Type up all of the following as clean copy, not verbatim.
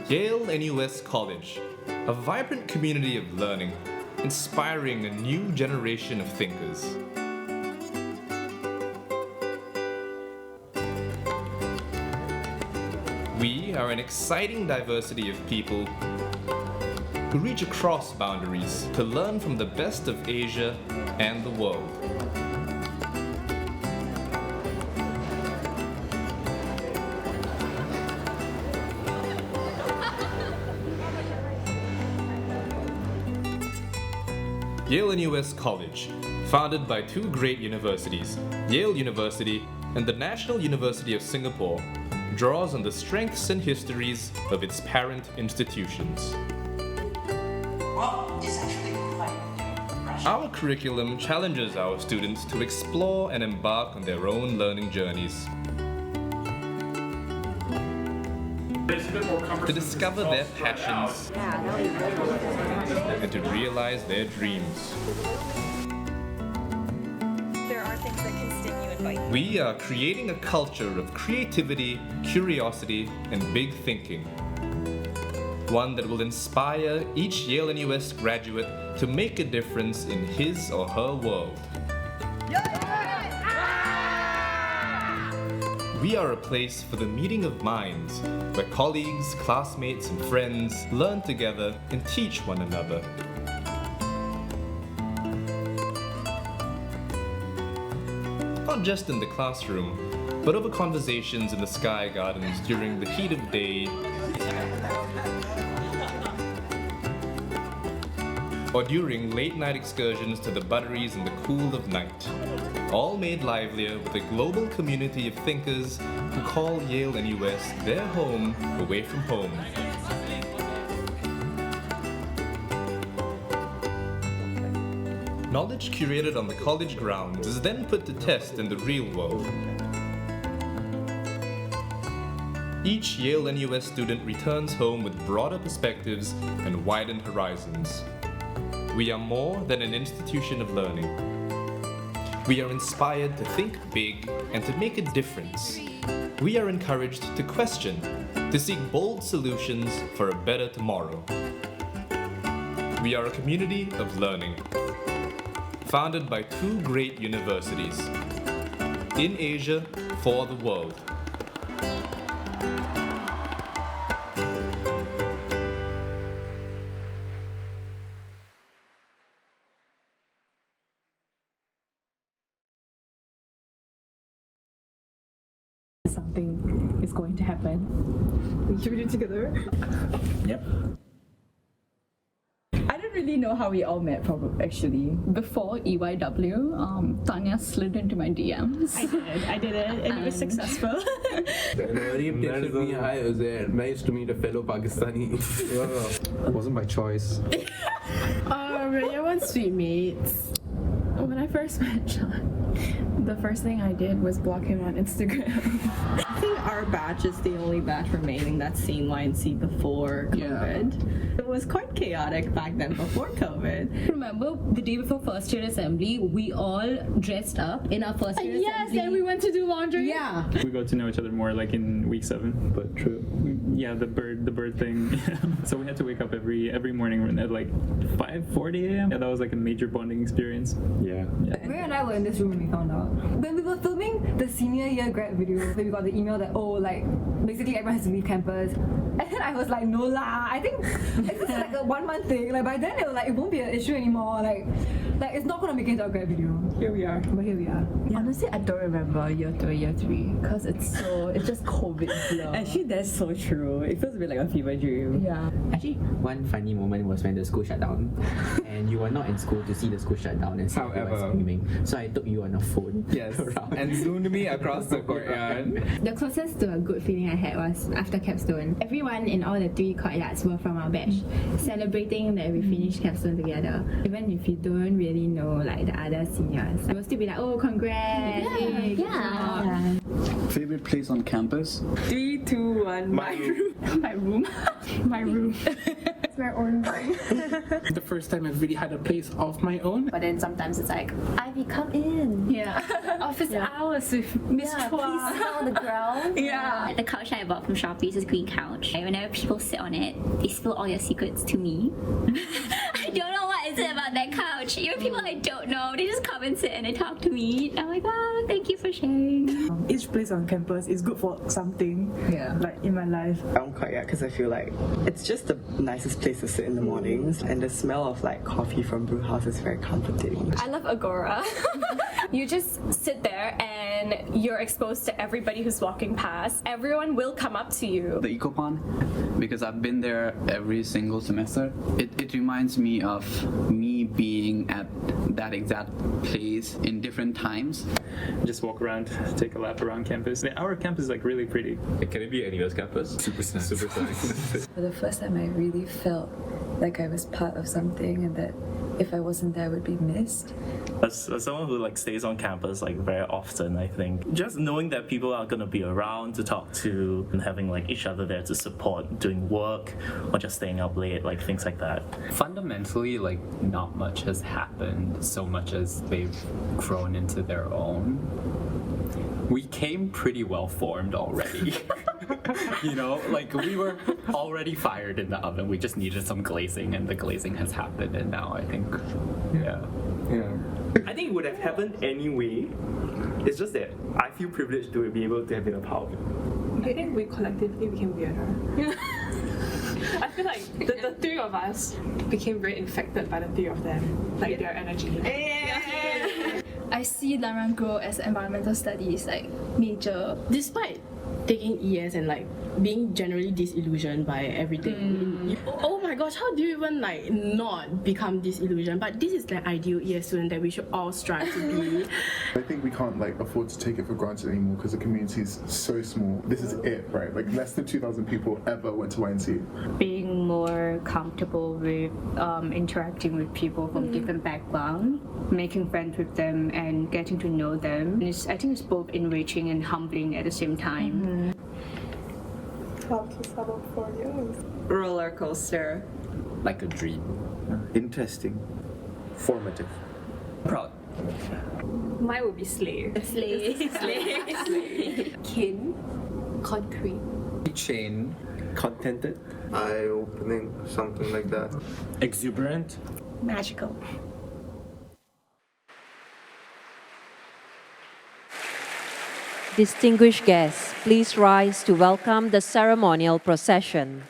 Yale-NUS College, a vibrant community of learning, inspiring a new generation of thinkers. We are an exciting diversity of people who reach across boundaries to learn from the best of Asia and the world. Yale-NUS College, founded by two great universities, Yale University and the National University of Singapore, draws on the strengths and histories of its parent institutions. Well, it's actually quite refreshing. Our curriculum challenges our students to explore and embark on their own learning journeys, to discover their passions, and to realize their dreams. There are things that can stimulate you. We are creating a culture of creativity, curiosity, and big thinking. One that will inspire each Yale-NUS graduate to make a difference in his or her world. We are a place for the meeting of minds, where colleagues, classmates, and friends learn together and teach one another. Not just in the classroom, but over conversations in the sky gardens during the heat of day, or during late-night excursions to the butteries in the cool of night. All made livelier with a global community of thinkers who call Yale-NUS their home away from home. Knowledge curated on the college grounds is then put to test in the real world. Each Yale-NUS student returns home with broader perspectives and widened horizons. We are more than an institution of learning. We are inspired to think big and to make a difference. We are encouraged to question, to seek bold solutions for a better tomorrow. We are a community of learning, founded by two great universities, in Asia for the world. Something is going to happen. Should we do it together? Yep. I don't really know how we all met, probably, actually. Before EYW, Tanya slid into my DMs. I did it, and it was successful. Nareem texted me, hi Uzair, nice to meet a fellow Pakistani. It wasn't by choice. We're one sweet mates. When I first met John, the first thing I did was block him on Instagram. I think our batch is the only batch remaining that's seen YNC before COVID. It was quite chaotic back then before COVID. Remember the day before first year assembly, we all dressed up in our first year assembly. Yes, and we went to do laundry. Yeah. We got to know each other more like in week 7, but true. Yeah, the bird thing. So we had to wake up every morning at like 5:40 a.m. Yeah, that was like a major bonding experience. Yeah. Ray and I were in this room when we found out. When we were filming the senior year grad video, when we got the email that, basically everyone has to leave campus. And then I was like, no lah, I think it's just like a 1 month thing. Like by then it won't be an issue anymore. Like it's not gonna make it into our grad video. Here we are. But here we are. Yeah. Honestly, I don't remember year 2 or year 3 because it's just COVID blur. Actually, that's so true. It feels a bit like a fever dream. Yeah. Actually, one funny moment was when the school shut down and you were not in school to see the school shut down and see everyone screaming. So I took you on a phone. Yes, and zoomed me across the courtyard. The closest to a good feeling I had was after capstone. Everyone in all the 3 courtyards were from our batch, celebrating that we finished capstone together. Even if you don't really know like the other seniors, they will still be like, oh, congrats! Yeah. Favorite place on campus? 3, 2, 1. My room. My room. That's my own vibe. The first time I've really had a place of my own. But then sometimes it's like, Ivy, come in. Yeah. Office hours with Miss Yeah, Chua. please sit on the ground. Yeah. The couch I bought from Shopee is a green couch. Whenever people sit on it, they spill all their secrets to me. I don't know what is it about that couch. Even people I don't know, they just come and sit and they talk to me. I'm like, oh, thank you for sharing. Each place on campus is good for something. Yeah. Like in my life. I don't quite yet because I feel like it's just the nicest place to sit in the mornings, and the smell of like coffee from brew house is very comforting. I love Agora. You just sit there and you're exposed to everybody who's walking past. Everyone will come up to you. The Ecopon, because I've been there every single semester. It reminds me of me being at that exact place in different times. Just walk around, take a lap around campus. Our campus is like really pretty. Can it be NUS campus? Super snacks. Super snacks. For the first time, I really felt like I was part of something, and that if I wasn't there, I would be missed. As someone who like stays on campus like very often, I think just knowing that people are gonna be around to talk to and having like each other there to support doing work or just staying up late, like things like that. Fundamentally, like not much has happened so much as they've grown into their own. We came pretty well formed already. You know, like we were already fired in the oven. We just needed some glazing, and the glazing has happened, and now I think, yeah. I think it would have happened anyway. It's just that I feel privileged to be able to have been a part of it. I think we collectively became weirder. I feel like the three of us became very infected by the three of them, like their energy. I see Laran grow as environmental studies like major. Despite taking ES and like being generally disillusioned by everything. Oh my gosh, how do you even like not become disillusioned? But this is the ideal ES student that we should all strive to be. I think we can't like afford to take it for granted anymore because the community is so small. This is it, right? Like less than 2,000 people ever went to YNC. Being more comfortable with interacting with people from different backgrounds, making friends with them and getting to know them. I think it's both enriching and humbling at the same time. How to sum up 4 years? Roller coaster. Like a dream. Interesting. Formative. Proud. Mine would be slay. Slay. Kin. Concrete. Chain. Contented. Eye-opening, something like that. Exuberant. Magical. Distinguished guests, please rise to welcome the ceremonial procession.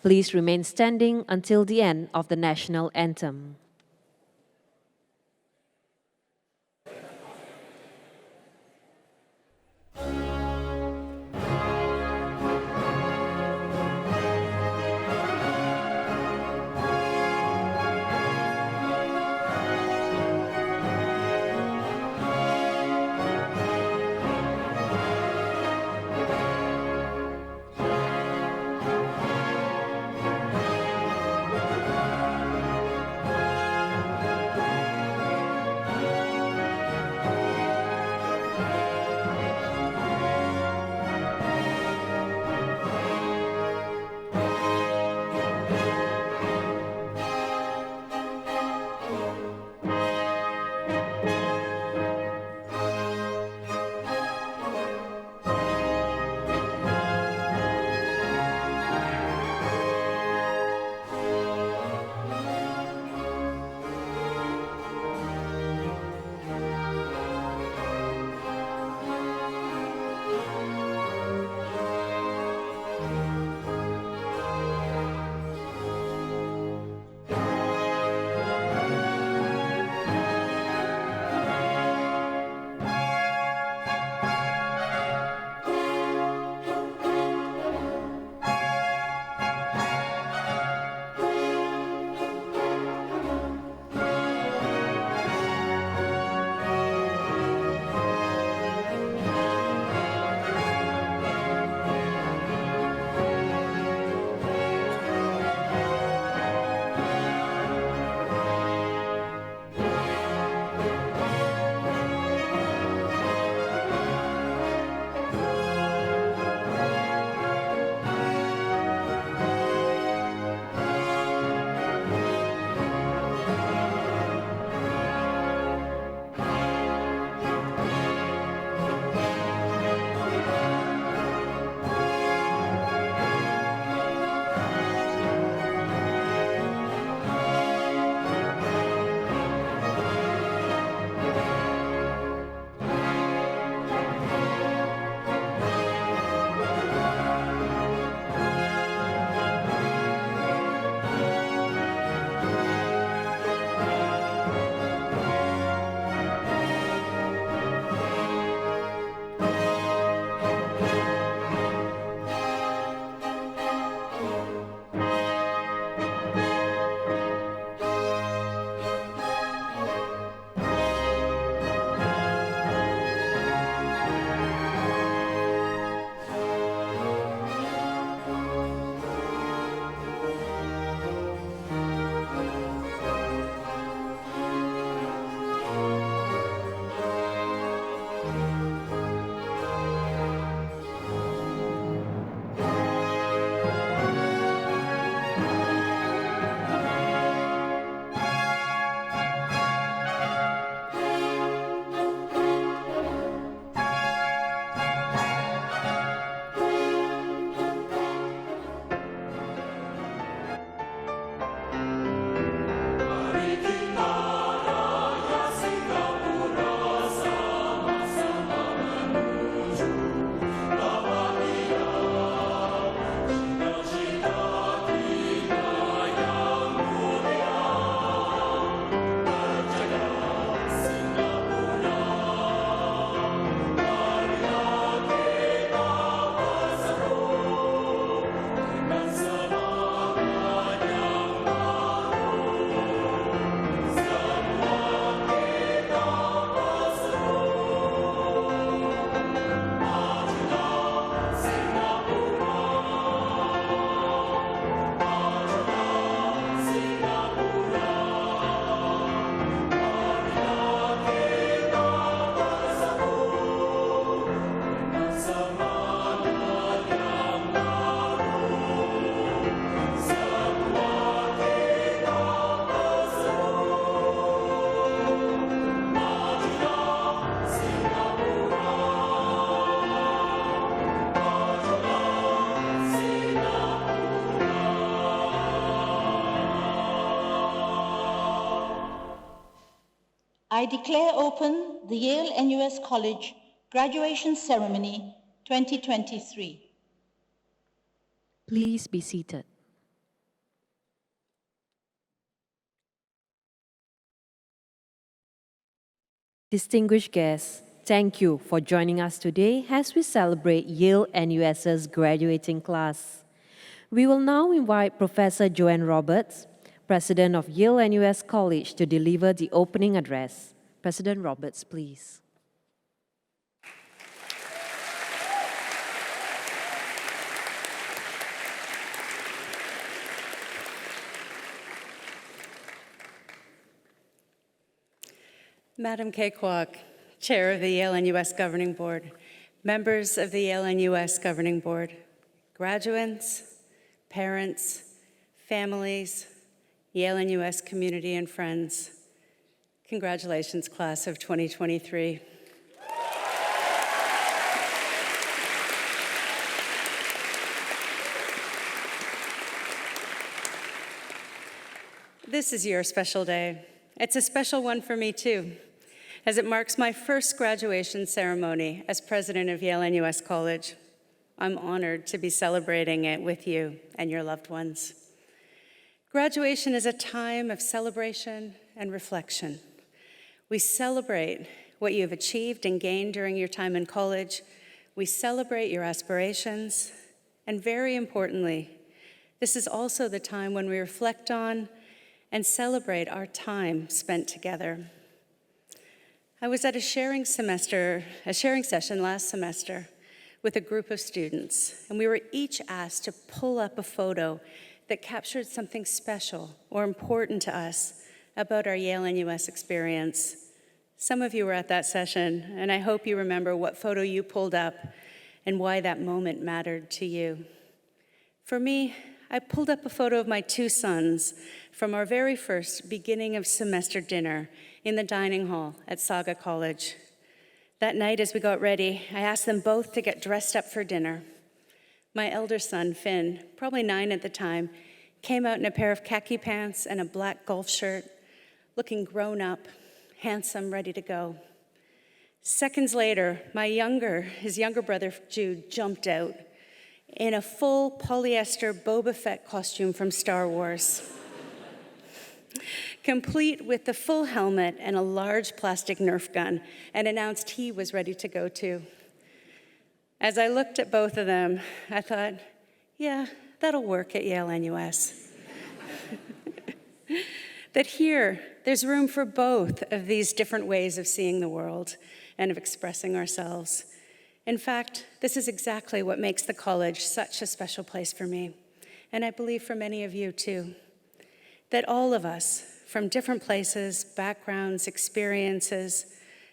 Please remain standing until the end of the national anthem. I declare open the Yale-NUS College Graduation Ceremony 2023. Please be seated. Distinguished guests, thank you for joining us today as we celebrate Yale-NUS's graduating class. We will now invite Professor Joanne Roberts, President of Yale-NUS College, to deliver the opening address. President Roberts, please. Madam Kay Kwok, Chair of the Yale-NUS Governing Board, members of the Yale-NUS Governing Board, graduates, parents, families, Yale-NUS community and friends, congratulations, class of 2023. This is your special day. It's a special one for me too, as it marks my first graduation ceremony as president of Yale-NUS College. I'm honored to be celebrating it with you and your loved ones. Graduation is a time of celebration and reflection. We celebrate what you have achieved and gained during your time in college. We celebrate your aspirations. And very importantly, this is also the time when we reflect on and celebrate our time spent together. I was at a sharing session last semester with a group of students, and we were each asked to pull up a photo that captured something special or important to us about our Yale-NUS experience. Some of you were at that session, and I hope you remember what photo you pulled up and why that moment mattered to you. For me, I pulled up a photo of my two sons from our very first beginning of semester dinner in the dining hall at Saga College. That night, as we got ready, I asked them both to get dressed up for dinner. My elder son, Finn, probably 9 at the time, came out in a pair of khaki pants and a black golf shirt, looking grown up, handsome, ready to go. Seconds later, his younger brother, Jude, jumped out in a full polyester Boba Fett costume from Star Wars, complete with the full helmet and a large plastic Nerf gun, and announced he was ready to go too. As I looked at both of them, I thought, yeah, that'll work at Yale-NUS. That here, there's room for both of these different ways of seeing the world and of expressing ourselves. In fact, this is exactly what makes the college such a special place for me, and I believe for many of you too. That all of us, from different places, backgrounds, experiences,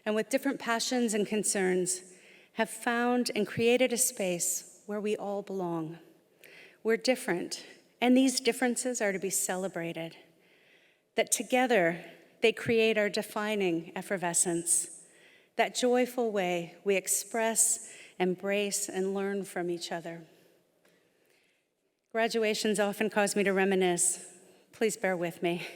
and with different passions and concerns, have found and created a space where we all belong. We're different, and these differences are to be celebrated. That together, they create our defining effervescence, that joyful way we express, embrace, and learn from each other. Graduations often cause me to reminisce. Please bear with me.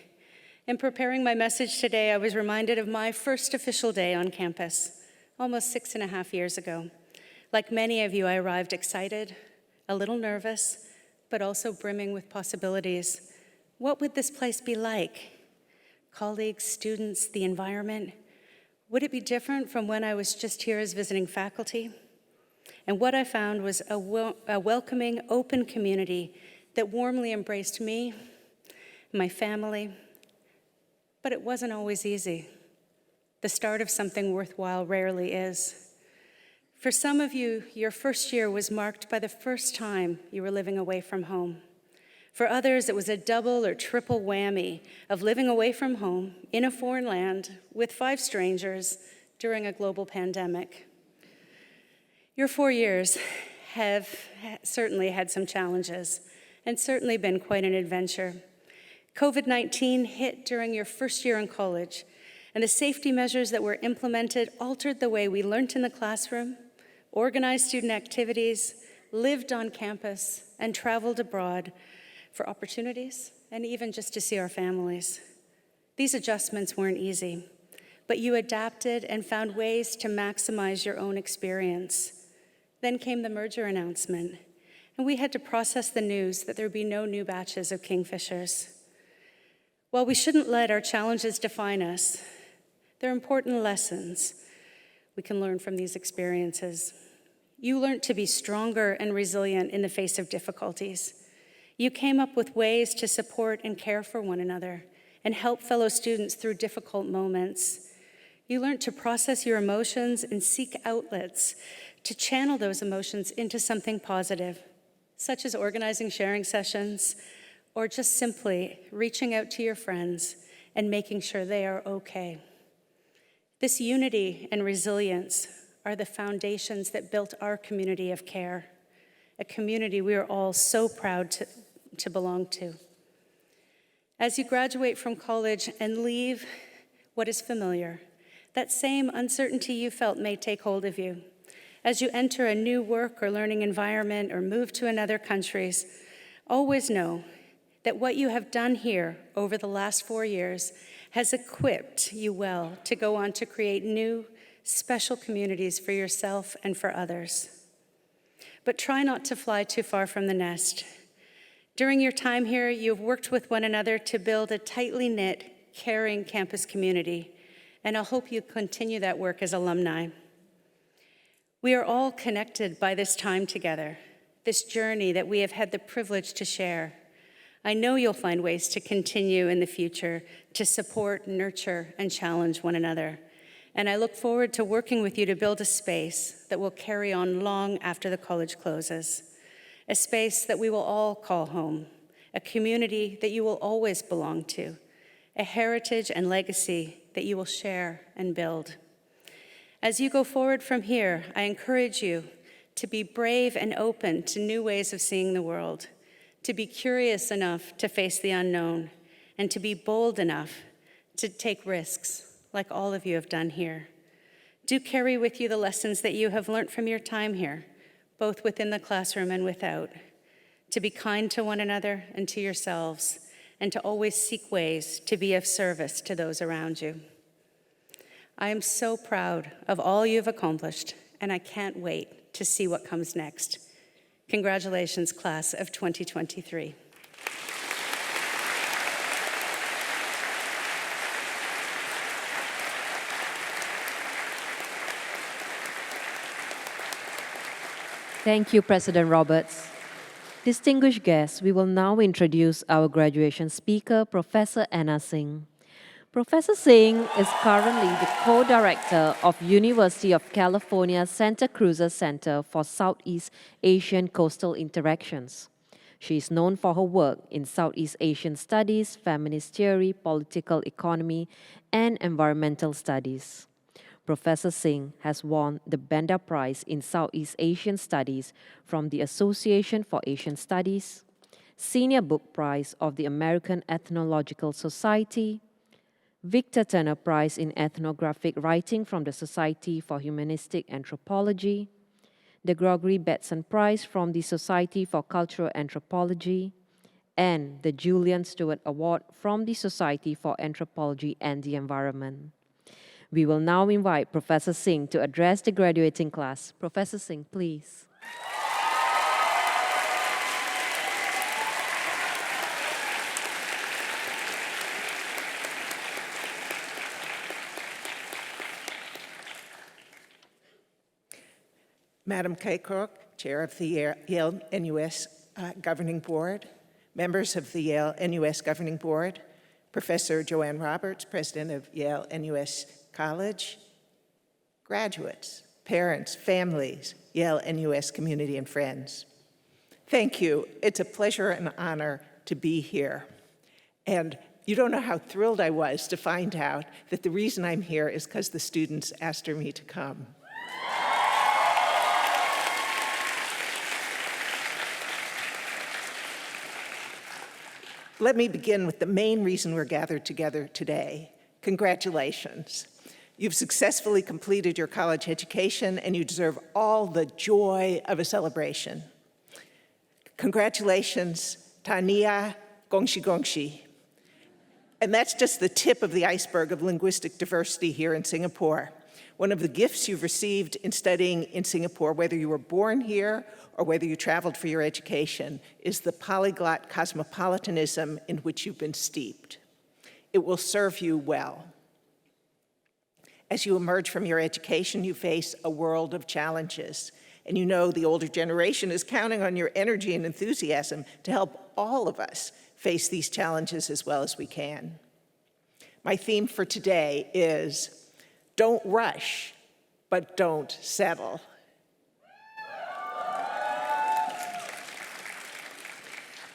In preparing my message today, I was reminded of my first official day on campus, almost 6.5 years ago. Like many of you, I arrived excited, a little nervous, but also brimming with possibilities. What would this place be like? Colleagues, students, the environment? Would it be different from when I was just here as visiting faculty? And what I found was a welcoming, open community that warmly embraced me, my family. But it wasn't always easy. The start of something worthwhile rarely is. For some of you, your first year was marked by the first time you were living away from home. For others, it was a double or triple whammy of living away from home in a foreign land with 5 strangers during a global pandemic. Your 4 years have certainly had some challenges and certainly been quite an adventure. COVID-19 hit during your first year in college, and the safety measures that were implemented altered the way we learned in the classroom, organized student activities, lived on campus, and traveled abroad for opportunities, and even just to see our families. These adjustments weren't easy, but you adapted and found ways to maximize your own experience. Then came the merger announcement, and we had to process the news that there would be no new batches of Kingfishers. While we shouldn't let our challenges define us, there are important lessons we can learn from these experiences. You learned to be stronger and resilient in the face of difficulties. You came up with ways to support and care for one another and help fellow students through difficult moments. You learned to process your emotions and seek outlets to channel those emotions into something positive, such as organizing sharing sessions, or just simply reaching out to your friends and making sure they are okay. This unity and resilience are the foundations that built our community of care, a community we are all so proud to belong to. As you graduate from college and leave what is familiar, that same uncertainty you felt may take hold of you. As you enter a new work or learning environment or move to another country, always know that what you have done here over the last 4 years has equipped you well to go on to create new, special communities for yourself and for others. But try not to fly too far from the nest. During your time here, you have worked with one another to build a tightly knit, caring campus community, and I hope you continue that work as alumni. We are all connected by this time together, this journey that we have had the privilege to share. I know you'll find ways to continue in the future to support, nurture, and challenge one another. And I look forward to working with you to build a space that will carry on long after the college closes, a space that we will all call home, a community that you will always belong to, a heritage and legacy that you will share and build. As you go forward from here, I encourage you to be brave and open to new ways of seeing the world, to be curious enough to face the unknown, and to be bold enough to take risks, like all of you have done here. Do carry with you the lessons that you have learned from your time here, both within the classroom and without, to be kind to one another and to yourselves, and to always seek ways to be of service to those around you. I am so proud of all you've accomplished, and I can't wait to see what comes next. Congratulations, class of 2023. Thank you, President Roberts. Distinguished guests, we will now introduce our graduation speaker, Professor Anna Singh. Professor Singh is currently the co-director of University of California Santa Cruz's Center for Southeast Asian Coastal Interactions. She is known for her work in Southeast Asian studies, feminist theory, political economy, and environmental studies. Professor Singh has won the Benda Prize in Southeast Asian Studies from the Association for Asian Studies, Senior Book Prize of the American Ethnological Society, Victor Turner Prize in Ethnographic Writing from the Society for Humanistic Anthropology, the Gregory Bateson Prize from the Society for Cultural Anthropology, and the Julian Stewart Award from the Society for Anthropology and the Environment. We will now invite Professor Singh to address the graduating class. Professor Singh, please. Madam Kaycock, Chair of the Yale-NUS Governing Board, members of the Yale-NUS Governing Board, Professor Joanne Roberts, President of Yale-NUS College, graduates, parents, families, Yale-NUS community and friends. Thank you. It's a pleasure and honor to be here. And you don't know how thrilled I was to find out that the reason I'm here is because the students asked me to come. Let me begin with the main reason we're gathered together today. Congratulations. You've successfully completed your college education and you deserve all the joy of a celebration. Congratulations, Tania, gongshi gongshi. And that's just the tip of the iceberg of linguistic diversity here in Singapore. One of the gifts you've received in studying in Singapore, whether you were born here or whether you traveled for your education, is the polyglot cosmopolitanism in which you've been steeped. It will serve you well. As you emerge from your education, you face a world of challenges. And you know the older generation is counting on your energy and enthusiasm to help all of us face these challenges as well as we can. My theme for today is don't rush, but don't settle.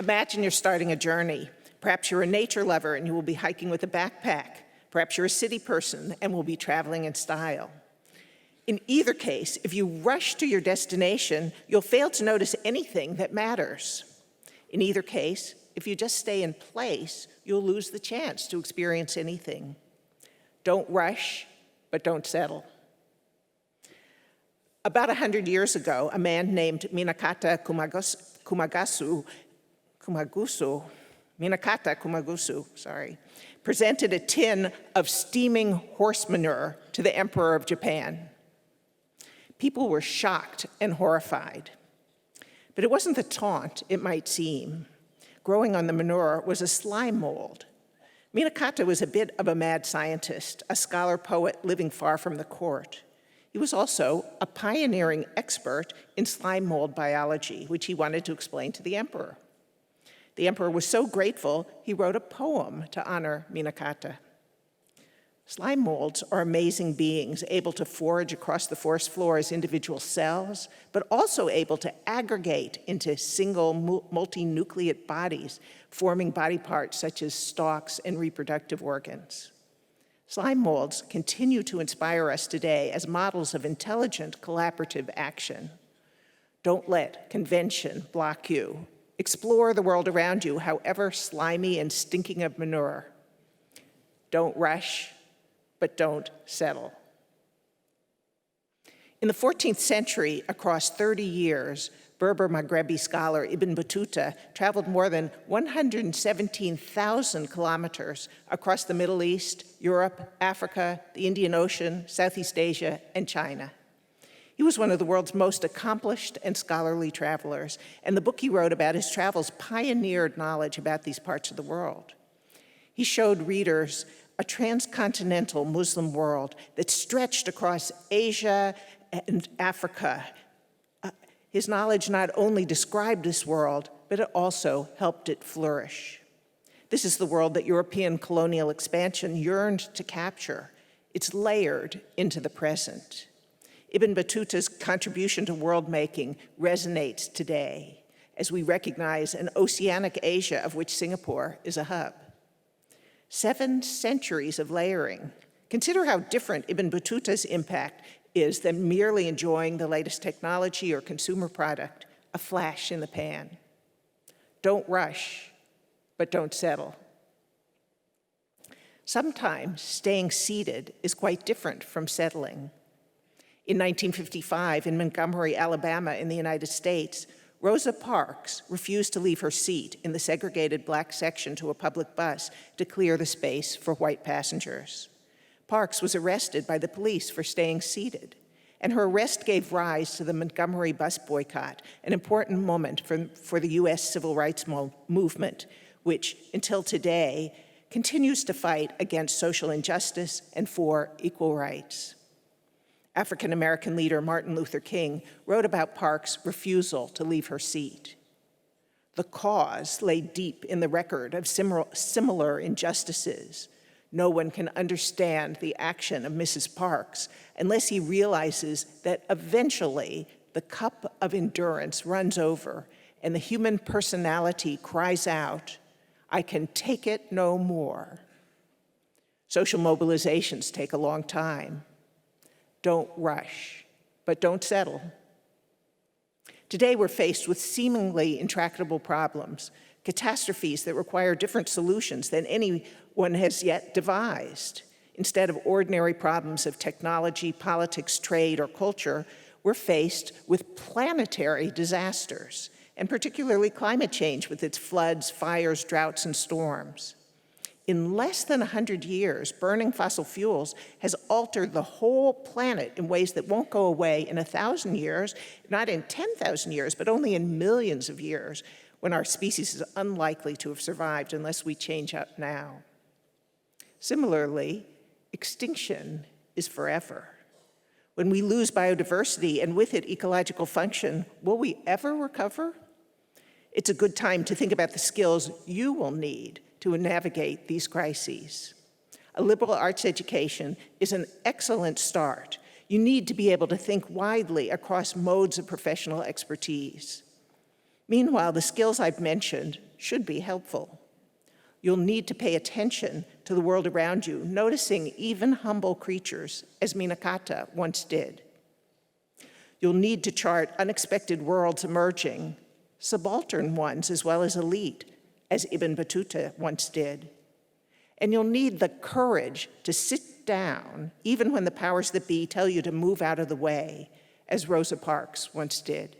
Imagine you're starting a journey. Perhaps you're a nature lover and you will be hiking with a backpack. Perhaps you're a city person and will be traveling in style. In either case, if you rush to your destination, you'll fail to notice anything that matters. In either case, if you just stay in place, you'll lose the chance to experience anything. Don't rush, but don't settle. About 100 years ago, a man named Minakata Kumagusu, presented a tin of steaming horse manure to the Emperor of Japan. People were shocked and horrified. But it wasn't the taunt it might seem. Growing on the manure was a slime mold. Minakata was a bit of a mad scientist, a scholar poet living far from the court. He was also a pioneering expert in slime mold biology, which he wanted to explain to the emperor. The emperor was so grateful, he wrote a poem to honor Minakata. Slime molds are amazing beings, able to forage across the forest floor as individual cells, but also able to aggregate into single multinucleate bodies, forming body parts such as stalks and reproductive organs. Slime molds continue to inspire us today as models of intelligent collaborative action. Don't let convention block you. Explore the world around you, however slimy and stinking of manure. Don't rush, but don't settle. In the 14th century, across 30 years, Berber Maghrebi scholar Ibn Battuta traveled more than 117,000 kilometers across the Middle East, Europe, Africa, the Indian Ocean, Southeast Asia, and China. He was one of the world's most accomplished and scholarly travelers, and the book he wrote about his travels pioneered knowledge about these parts of the world. He showed readers a transcontinental Muslim world that stretched across Asia and Africa. His knowledge not only described this world, but it also helped it flourish. This is the world that European colonial expansion yearned to capture. It's layered into the present. Ibn Battuta's contribution to world-making resonates today as we recognize an oceanic Asia of which Singapore is a hub. 7 centuries of layering. Consider how different Ibn Battuta's impact is than merely enjoying the latest technology or consumer product, a flash in the pan. Don't rush, but don't settle. Sometimes staying seated is quite different from settling. In 1955, in Montgomery, Alabama, in the United States, Rosa Parks refused to leave her seat in the segregated black section to a public bus to clear the space for white passengers. Parks was arrested by the police for staying seated, and her arrest gave rise to the Montgomery bus boycott, an important moment for the U.S. civil rights movement, which, until today, continues to fight against social injustice and for equal rights. African-American leader Martin Luther King wrote about Parks' refusal to leave her seat. The cause lay deep in the record of similar injustices. No one can understand the action of Mrs. Parks unless he realizes that eventually the cup of endurance runs over and the human personality cries out, "I can take it no more." Social mobilizations take a long time. Don't rush, but don't settle. Today we're faced with seemingly intractable problems, catastrophes that require different solutions than anyone has yet devised. Instead of ordinary problems of technology, politics, trade, or culture, we're faced with planetary disasters, and particularly climate change with its floods, fires, droughts, and storms. In less than 100 years, burning fossil fuels has altered the whole planet in ways that won't go away in 1,000 years, not in 10,000 years, but only in millions of years, when our species is unlikely to have survived unless we change up now. Similarly, extinction is forever. When we lose biodiversity and with it ecological function, will we ever recover? It's a good time to think about the skills you will need to navigate these crises. A liberal arts education is an excellent start. You need to be able to think widely across modes of professional expertise. Meanwhile, the skills I've mentioned should be helpful. You'll need to pay attention to the world around you, noticing even humble creatures, as Minakata once did. You'll need to chart unexpected worlds emerging, subaltern ones as well as elite, as Ibn Battuta once did. And you'll need the courage to sit down, even when the powers that be tell you to move out of the way, as Rosa Parks once did.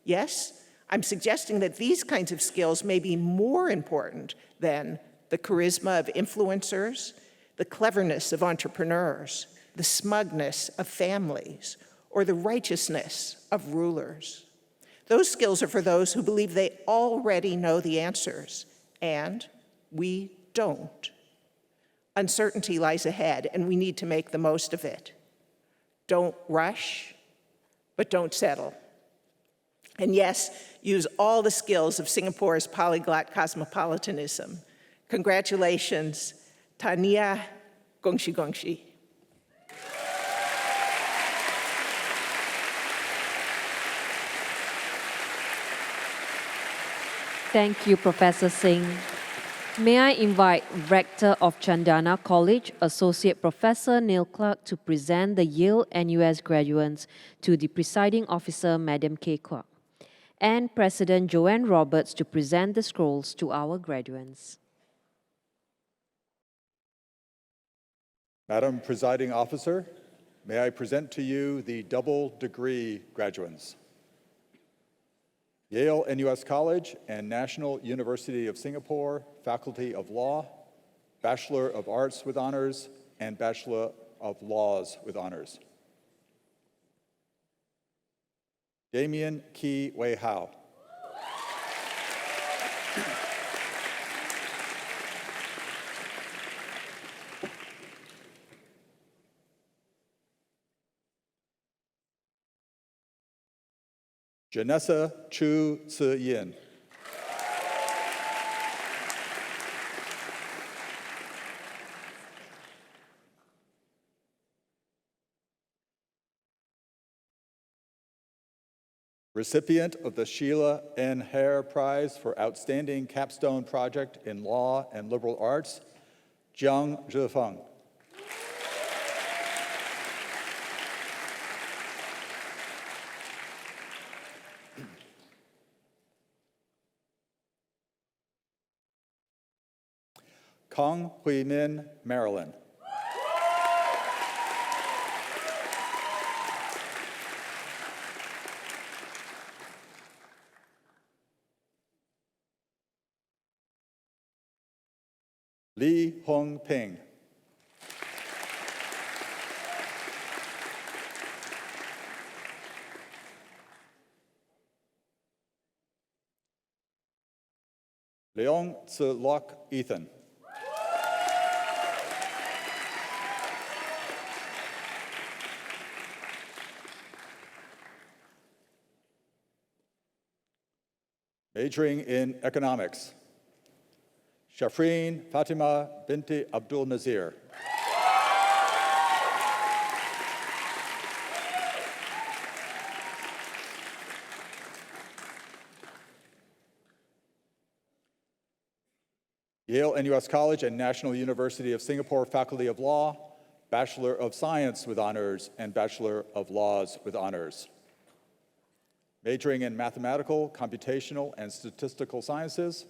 Yes, I'm suggesting that these kinds of skills may be more important than the charisma of influencers, the cleverness of entrepreneurs, the smugness of families, or the righteousness of rulers. Those skills are for those who believe they already know the answers, and we don't. Uncertainty lies ahead, and we need to make the most of it. Don't rush, but don't settle. And yes, use all the skills of Singapore's polyglot cosmopolitanism. Congratulations, Tania Gongshi Gongshi. Thank you, Professor Singh. May I invite Rector of Chandana College, Associate Professor Neil Clark, to present the Yale-NUS graduates to the Presiding Officer, Madam Kay Kwok, and President Joanne Roberts to present the scrolls to our graduates. Madam Presiding Officer, may I present to you the double degree graduates. Yale-NUS College and National University of Singapore Faculty of Law, Bachelor of Arts with Honors, and Bachelor of Laws with Honors. Damien Ki Wei Hao. Janessa Chu Tse Yin. Recipient of the Sheila N. Hare Prize for Outstanding Capstone Project in Law and Liberal Arts, Jiang Zhifeng. Kong Hui Min, Maryland. Li Hong Ping. Leong Tse Lok Ethan. Majoring in economics, Shafreen Fatima Binti Abdul Nazir. Yale-NUS College and National University of Singapore Faculty of Law, Bachelor of Science with Honors, and Bachelor of Laws with Honors. Majoring in mathematical, computational, and statistical sciences,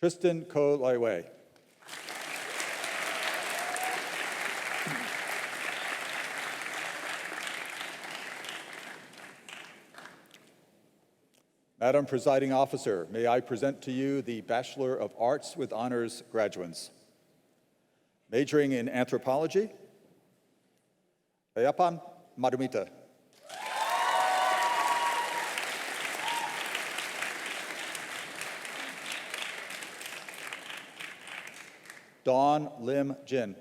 Tristan Ko Lai Wei. Madam Presiding Officer, may I present to you the Bachelor of Arts with Honors graduates. Majoring in Anthropology, Ayapan Madumita. Dawn Lim Jin.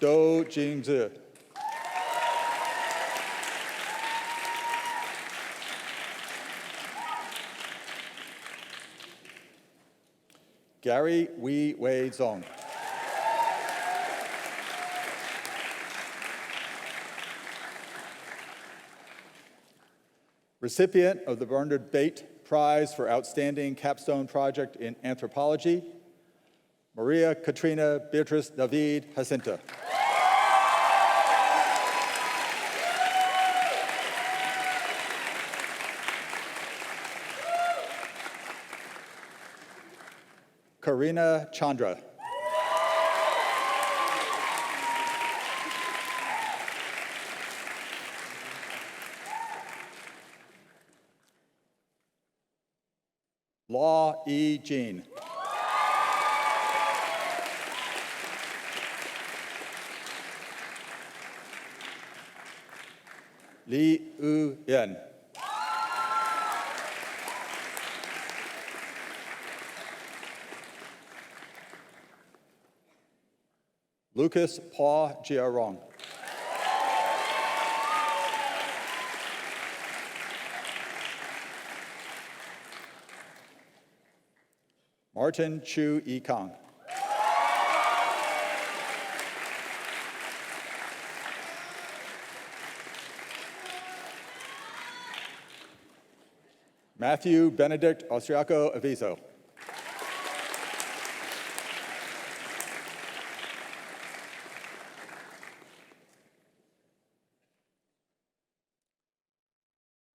Do Jingzi. Gary Wei Wei Zong. Recipient of the Bernard Bate Prize for Outstanding Capstone Project in Anthropology, Maria Katrina Beatrice David Jacinta. Karina Chandra. Law E. Jean. Li U Yen. Lucas Paul Jiarong. Martin Chu Yi Kang. Matthew Benedict Austriaco Aviso.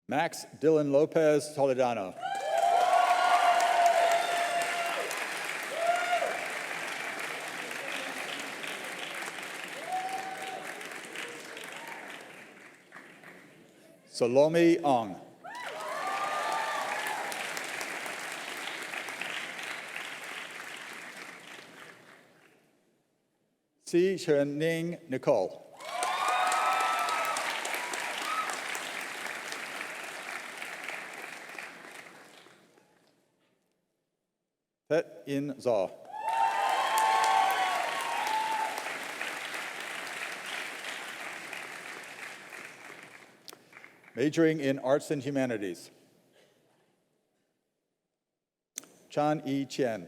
Max Dylan Lopez Toledano. Salome Ong. Si Chen-Ning Nicole. Tet In Zaw. Majoring in Arts and Humanities. Chan Yi Qian.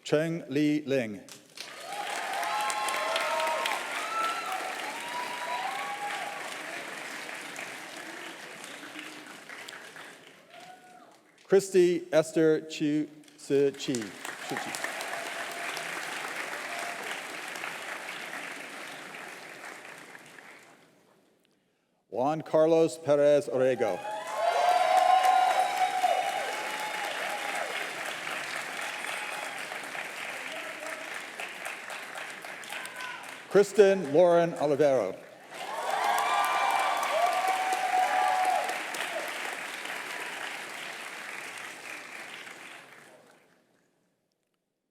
Cheng Li Ling. Christy Esther Chu Si Chi. Juan Carlos Perez Orego. Kristen Lauren Olivero.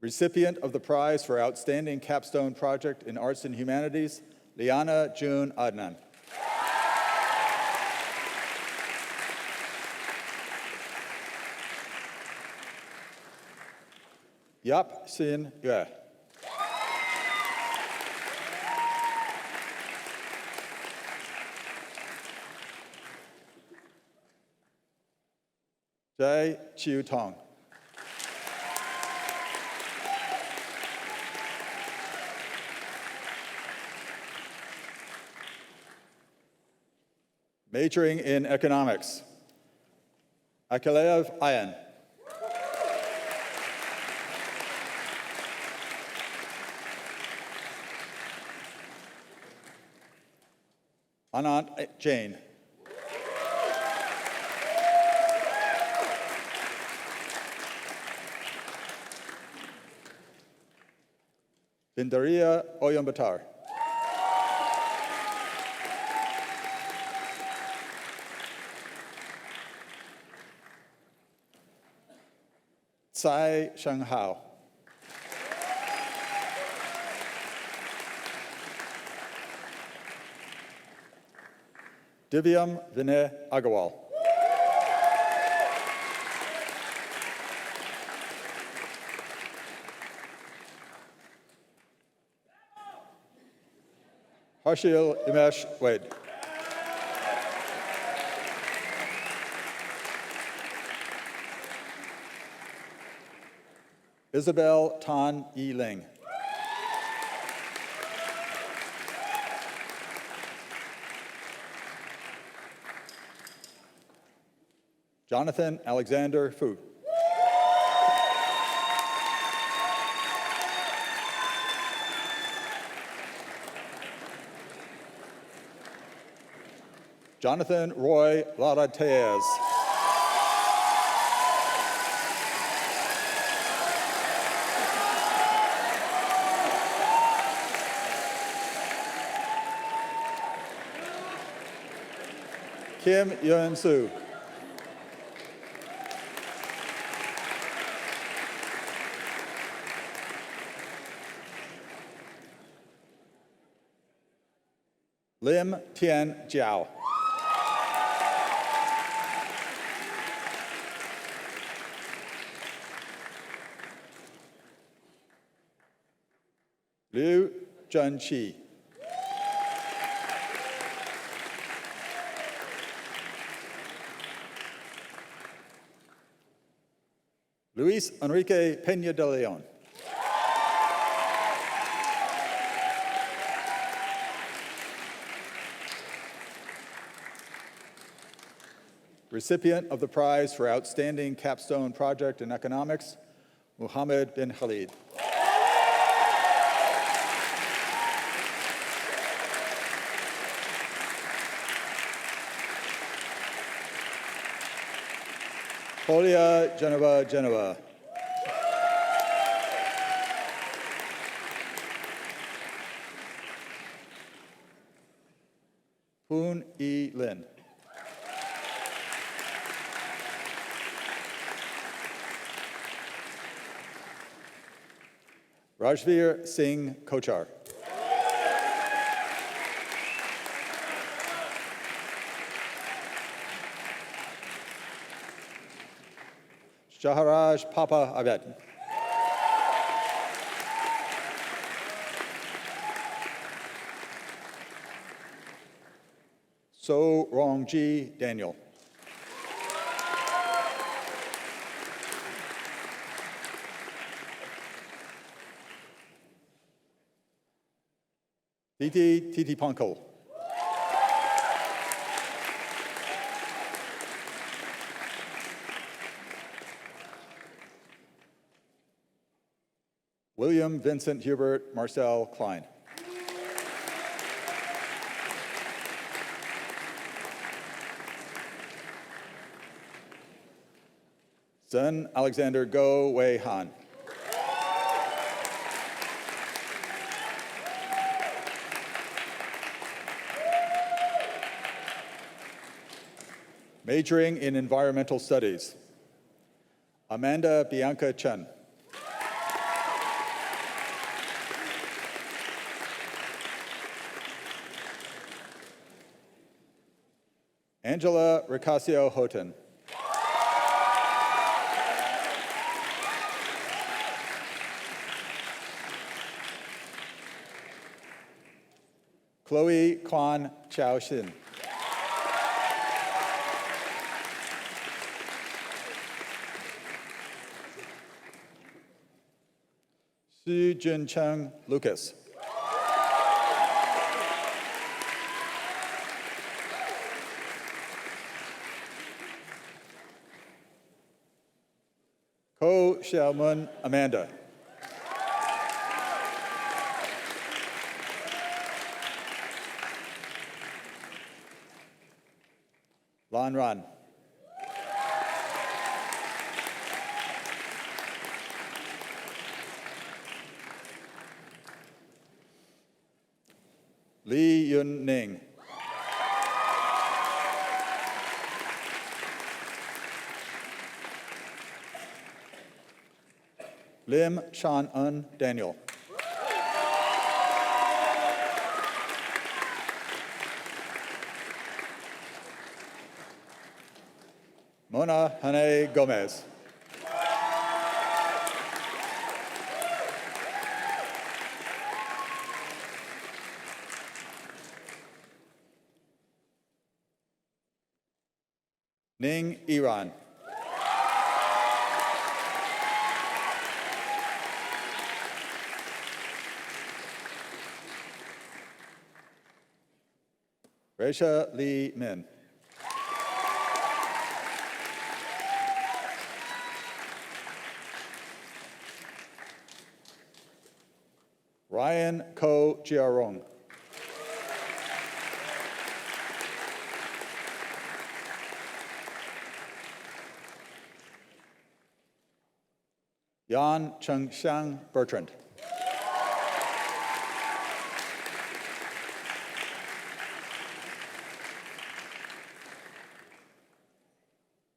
Recipient of the Prize for Outstanding Capstone Project in Arts and Humanities, Liana June Adnan. Yap Sin Yue. Jai Chiu Tong. Majoring in Economics, Akelev Ayan. Anant Jain. Bindaria Oyambatar. Tsai Sheng Hao. Divyam Vinay Agarwal. Harshil Imesh Wade. Isabel Tan Yi Ling. Jonathan Alexander Fu. Jonathan Roy Larateas. Kim Yun Soo. Lim Tian Jiao. Liu Zhenqi. Luis Enrique Peña de Leon. Recipient of the prize for Outstanding Capstone Project in Economics, Muhammad bin Khalid. Polia Genova. Poon E. Lin. Rajveer Singh Kochar. Shaharaj Papa Abed. So Rongji Daniel. Titi Pankol. William Vincent Hubert Marcel Klein. Sun Alexander Go Wei Han. Majoring in Environmental Studies, Amanda Bianca Chen. Angela Ricasio Houghton. Chloe Kwan Chao Shin. Su Juncheng Lucas. Ko Xiaomun Amanda. Lan Ran. Lee Yun Ning. Lim Shan Un Daniel. Mona Hane Gomez. Ning Iran. Resha Lee Min. Ryan Ko Jiarong. Yan Chengxiang Bertrand.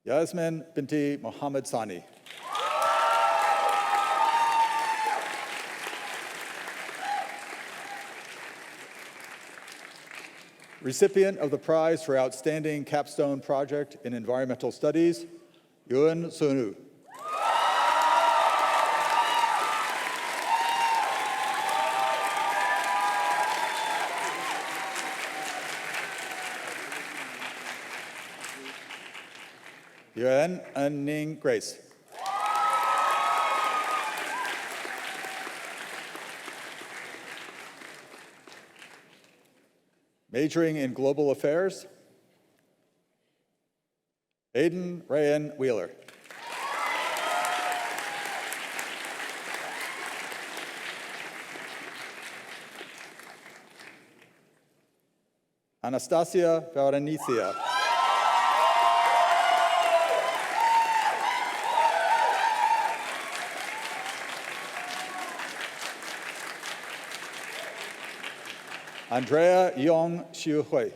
Yasmin Binti Mohammed Sani. Recipient of the prize for outstanding capstone project in environmental studies, Yun Sunu. Yuan Ning Grace. Majoring in Global Affairs, Aiden Rayan Wheeler. Anastasia Varanicia. Andrea Yong Xiu Hui.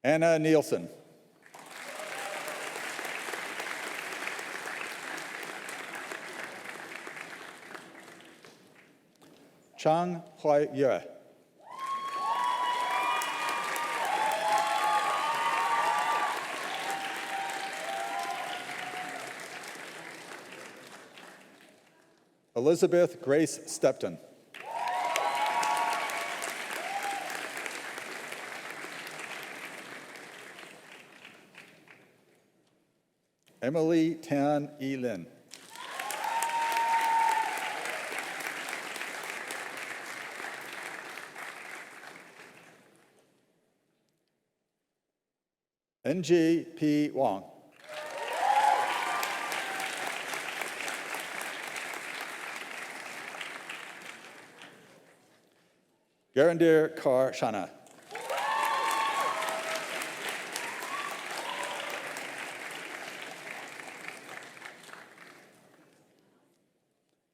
Anna Nielsen. Chang Hui Yue. Elizabeth Grace Stepton. Emily Tan E. Lin. NG P. Wong. Garandir Kar Shana.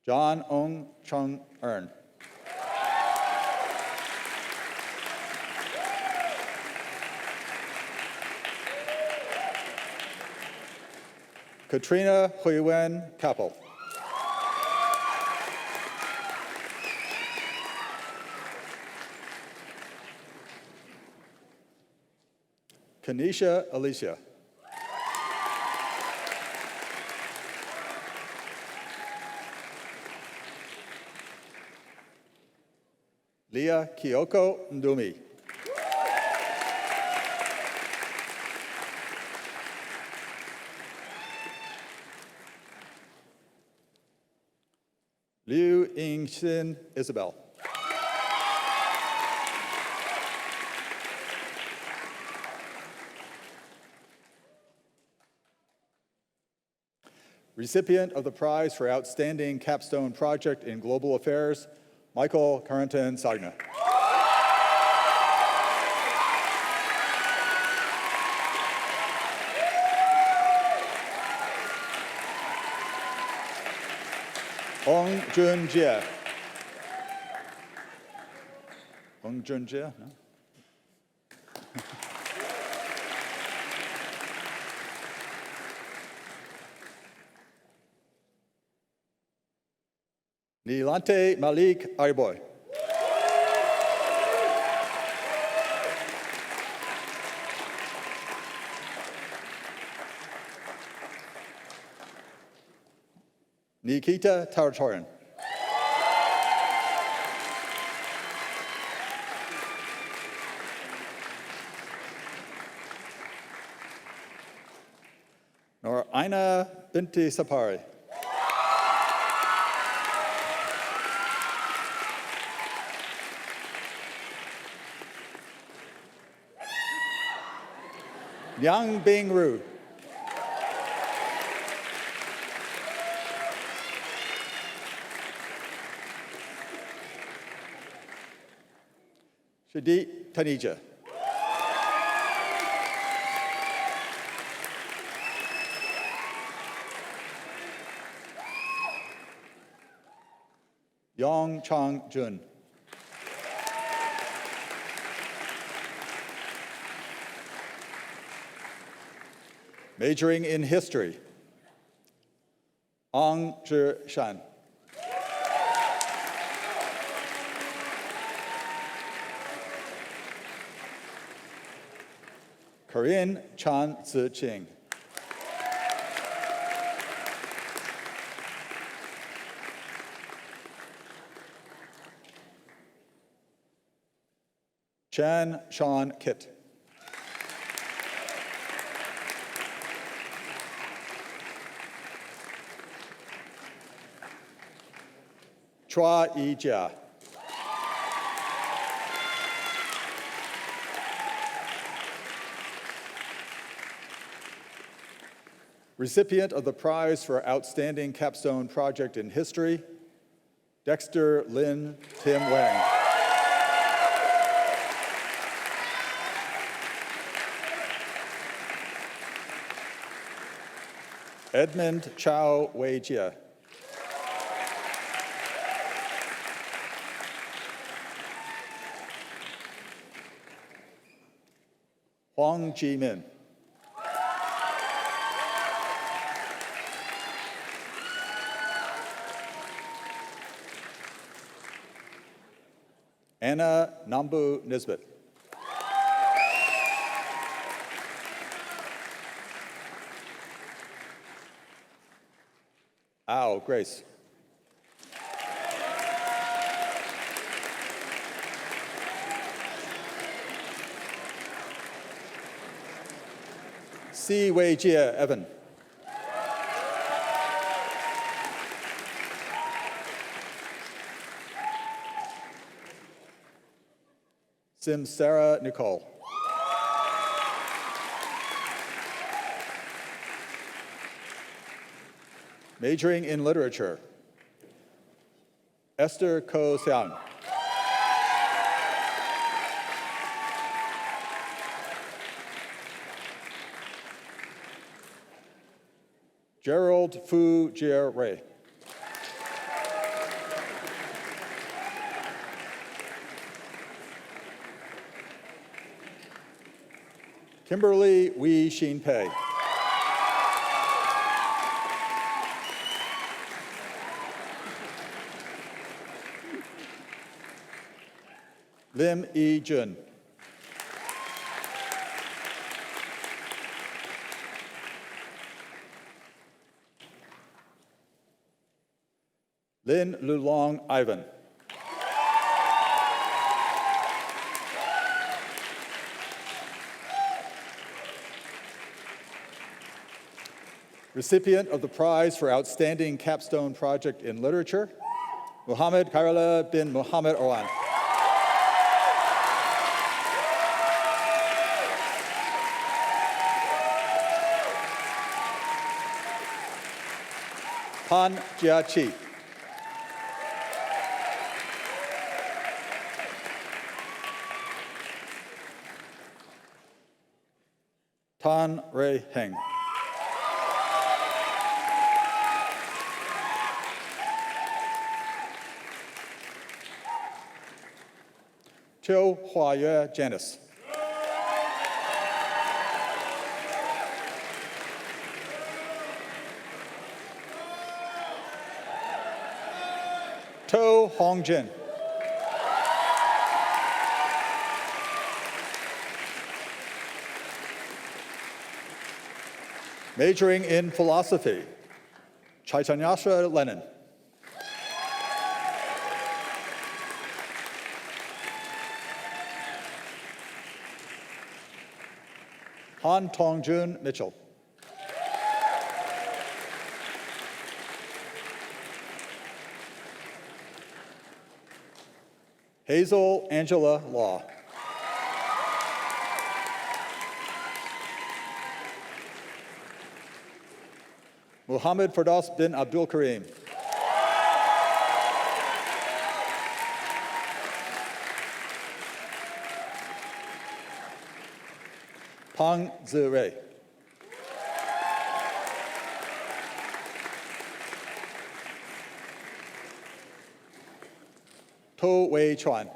John Ong Chung Earn. Katrina Huiwen Kappel. Kanisha Alicia. Leah Kyoko Ndumi. Liu Yingxin Isabel. Recipient of the prize for outstanding capstone project in global affairs, Michael Carrington Sagna. Ong Junjie. Ong Junjie, no? Nilante Malik Ariboy. Nikita Taratorin. Nor Aina Binti Sapari. Yang Bing Ru. Shadid Tanija. Yong Chang Jun. Majoring in history, Ang Zhi Shan. Corinne Chan Ziqing. Chan Sean Kit. Chua Yijia. Recipient of the prize for Outstanding Capstone Project in History, Dexter Lin Tim Wang. Edmund Chao Wei-jia. Huang Ji-min. Anna Nambu Nisbet. Ao Grace. Si Wei-jia Evan. Sim Sarah Nicole. Majoring in literature, Esther Ko Xiang. Gerald Fu Jie Ray. Kimberly Wee Shin Pei. Lim E. Jun. Lin Lulong Ivan. Recipient of the prize for Outstanding Capstone Project in Literature, Muhammad Kairala bin Muhammad Owan. Han Jiaqi. Tan Rei Heng. Chiu Huayue Janice. To Hongjin. Majoring in philosophy, Chaitanyasha Lenin. Han Tongjun Mitchell. Hazel Angela Law. Muhammad Firdaus bin Abdul Karim. Pang Zirei. To Wei Chuan.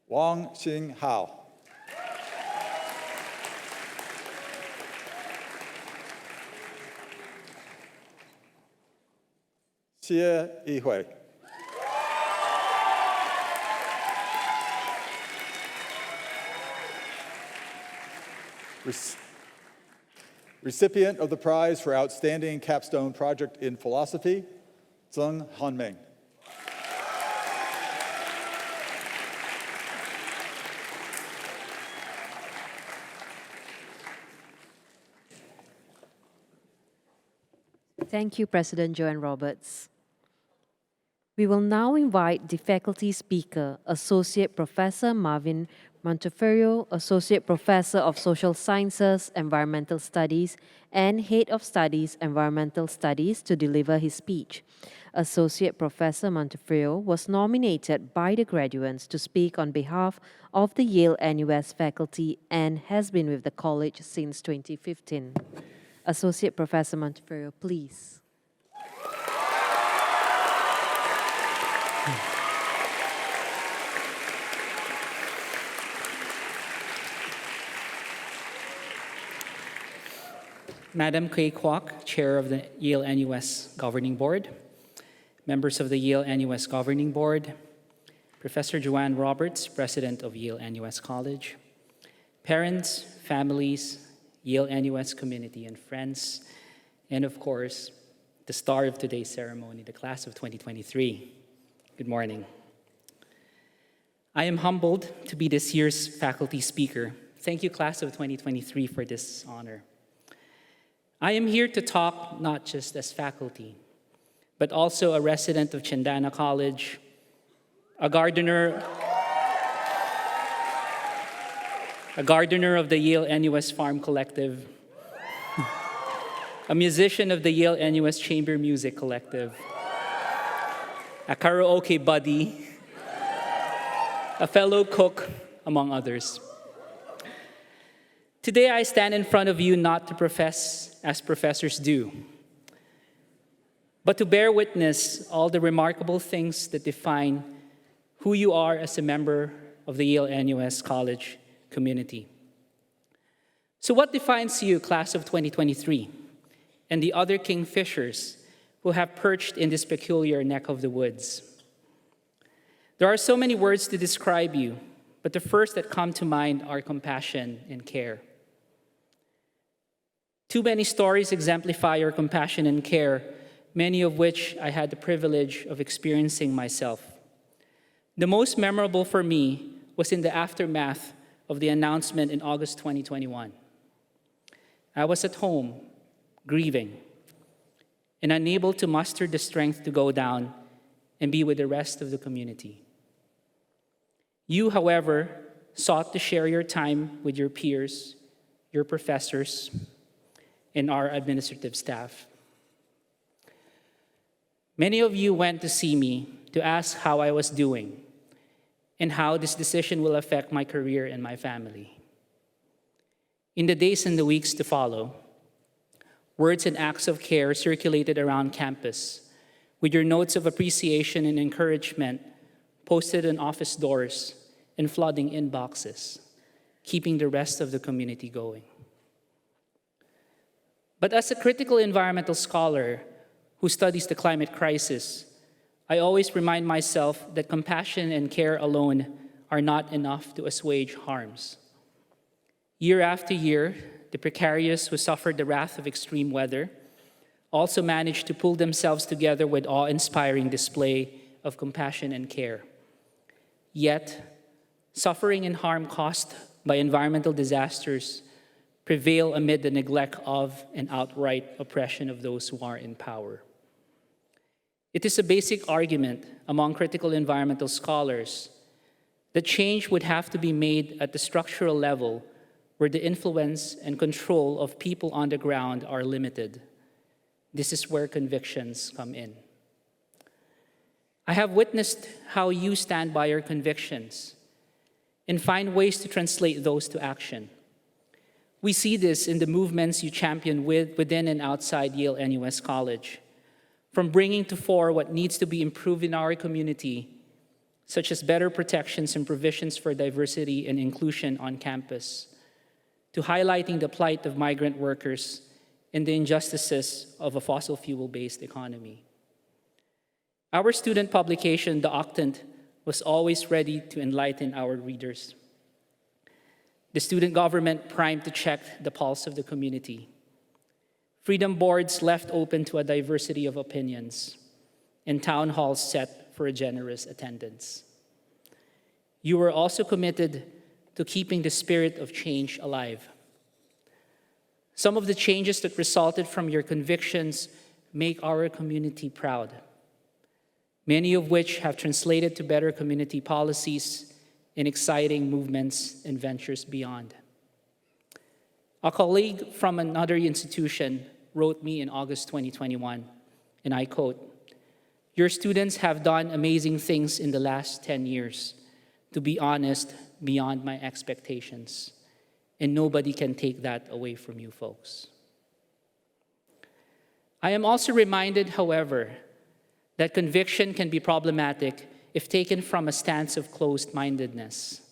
Wang Xing Hao. Xie Yihui. Recipient of the prize for outstanding capstone project in philosophy, Zheng Hanming. Thank you, President Joanne Roberts. We will now invite the faculty speaker, Associate Professor Marvin Montefiore, Associate Professor of Social Sciences, Environmental Studies, and Head of Studies, Environmental Studies, to deliver his speech. Associate Professor Montefiore was nominated by the graduates to speak on behalf of the Yale-NUS faculty and has been with the college since 2015. Associate Professor Montefiore, please. Madam Kay Kwok, Chair of the Yale-NUS Governing Board, members of the Yale-NUS Governing Board, Professor Joanne Roberts, President of Yale-NUS College, parents, families, Yale-NUS community and friends, and of course, the star of today's ceremony, the class of 2023. Good morning. I am humbled to be this year's faculty speaker. Thank you, class of 2023, for this honor. I am here to talk not just as faculty, but also a resident of Chandana College, a gardener of the Yale-NUS Farm Collective, a musician of the Yale-NUS Chamber Music Collective, a karaoke buddy, a fellow cook, among others. Today, I stand in front of you not to profess as professors do, but to bear witness all the remarkable things that define who you are as a member of the Yale-NUS College community. So what defines you, class of 2023, and the other kingfishers who have perched in this peculiar neck of the woods? There are so many words to describe you, but the first that come to mind are compassion and care. Too many stories exemplify your compassion and care, many of which I had the privilege of experiencing myself. The most memorable for me was in the aftermath of the announcement in August 2021. I was at home, grieving, and unable to muster the strength to go down and be with the rest of the community. You, however, sought to share your time with your peers, your professors, and our administrative staff. Many of you went to see me to ask how I was doing and how this decision will affect my career and my family. In the days and the weeks to follow, Words and acts of care circulated around campus, with your notes of appreciation and encouragement posted on office doors and flooding inboxes, keeping the rest of the community going. But as a critical environmental scholar who studies the climate crisis, I always remind myself that compassion and care alone are not enough to assuage harms. Year after year, the precarious who suffered the wrath of extreme weather also managed to pull themselves together with awe-inspiring display of compassion and care. Yet, suffering and harm caused by environmental disasters prevail amid the neglect of and outright oppression of those who are in power. It is a basic argument among critical environmental scholars that change would have to be made at the structural level where the influence and control of people on the ground are limited. This is where convictions come in. I have witnessed how you stand by your convictions and find ways to translate those to action. We see this in the movements you champion within and outside Yale-NUS College, from bringing to fore what needs to be improved in our community, such as better protections and provisions for diversity and inclusion on campus, to highlighting the plight of migrant workers and the injustices of a fossil fuel-based economy. Our student publication, The Octant, was always ready to enlighten our readers. The student government primed to check the pulse of the community. Freedom boards left open to a diversity of opinions, and town halls set for a generous attendance. You were also committed to keeping the spirit of change alive. Some of the changes that resulted from your convictions make our community proud, many of which have translated to better community policies and exciting movements and ventures beyond. A colleague from another institution wrote me in August 2021, and I quote, "Your students have done amazing things in the last 10 years, to be honest, beyond my expectations, and nobody can take that away from you folks." I am also reminded, however, that conviction can be problematic if taken from a stance of closed-mindedness.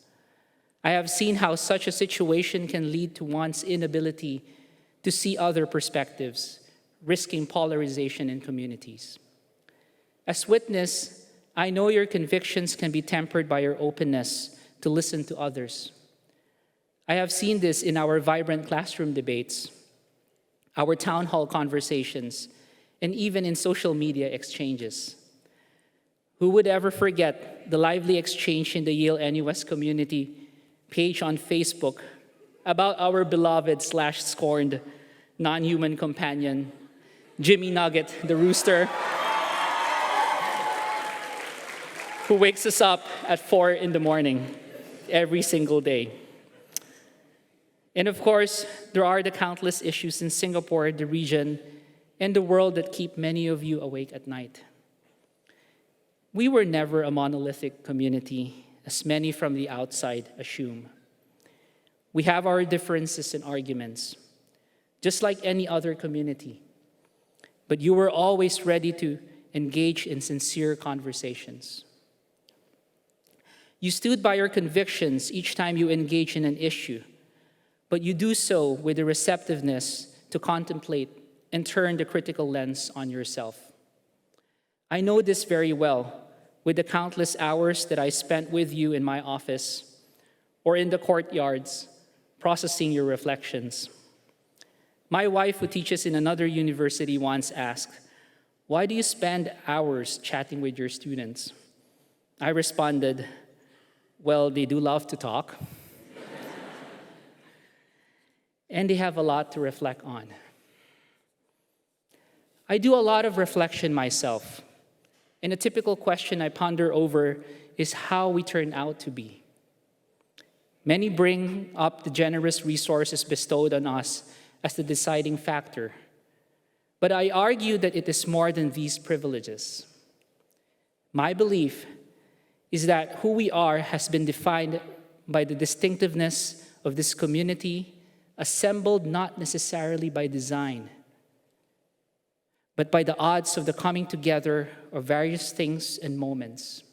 I have seen how such a situation can lead to one's inability to see other perspectives, risking polarization in communities. As witness, I know your convictions can be tempered by your openness to listen to others. I have seen this in our vibrant classroom debates, our town hall conversations, and even in social media exchanges. Who would ever forget the lively exchange in the Yale-NUS community page on Facebook about our beloved/scorned non-human companion, Jimmy Nugget, the rooster, who wakes us up at 4 in the morning every single day. And of course, there are the countless issues in Singapore, the region, and the world that keep many of you awake at night. We were never a monolithic community, as many from the outside assume. We have our differences and arguments, just like any other community. But you were always ready to engage in sincere conversations. You stood by your convictions each time you engage in an issue, but you do so with a receptiveness to contemplate and turn the critical lens on yourself. I know this very well with the countless hours that I spent with you in my office or in the courtyards processing your reflections. My wife, who teaches in another university, once asked, "Why do you spend hours chatting with your students?" I responded, "Well, they do love to talk, and they have a lot to reflect on." I do a lot of reflection myself, and a typical question I ponder over is how we turn out to be. Many bring up the generous resources bestowed on us as the deciding factor, but I argue that it is more than these privileges. My belief is that who we are has been defined by the distinctiveness of this community, assembled not necessarily by design, but by the odds of the coming together of various things and moments.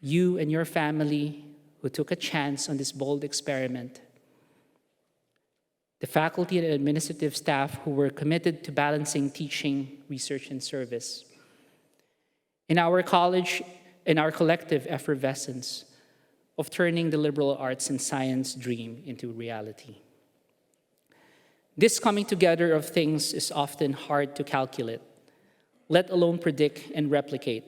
You and your family who took a chance on this bold experiment, the faculty and administrative staff who were committed to balancing teaching, research, and service. In our college, in our collective effervescence of turning the liberal arts and science dream into reality. This coming together of things is often hard to calculate, let alone predict and replicate,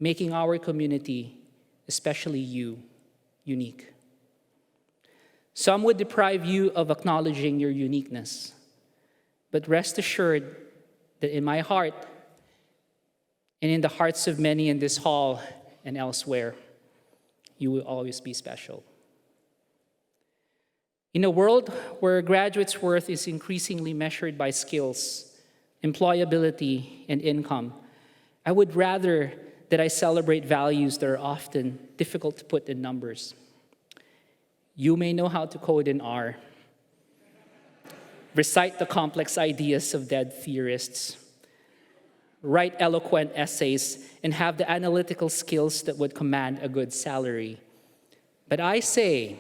making our community, especially you, unique. Some would deprive you of acknowledging your uniqueness, but rest assured that in my heart and in the hearts of many in this hall and elsewhere, you will always be special. In a world where graduates' worth is increasingly measured by skills, employability, and income, I would rather that I celebrate values that are often difficult to put in numbers. You may know how to code in R, recite the complex ideas of dead theorists, write eloquent essays, and have the analytical skills that would command a good salary. But I say,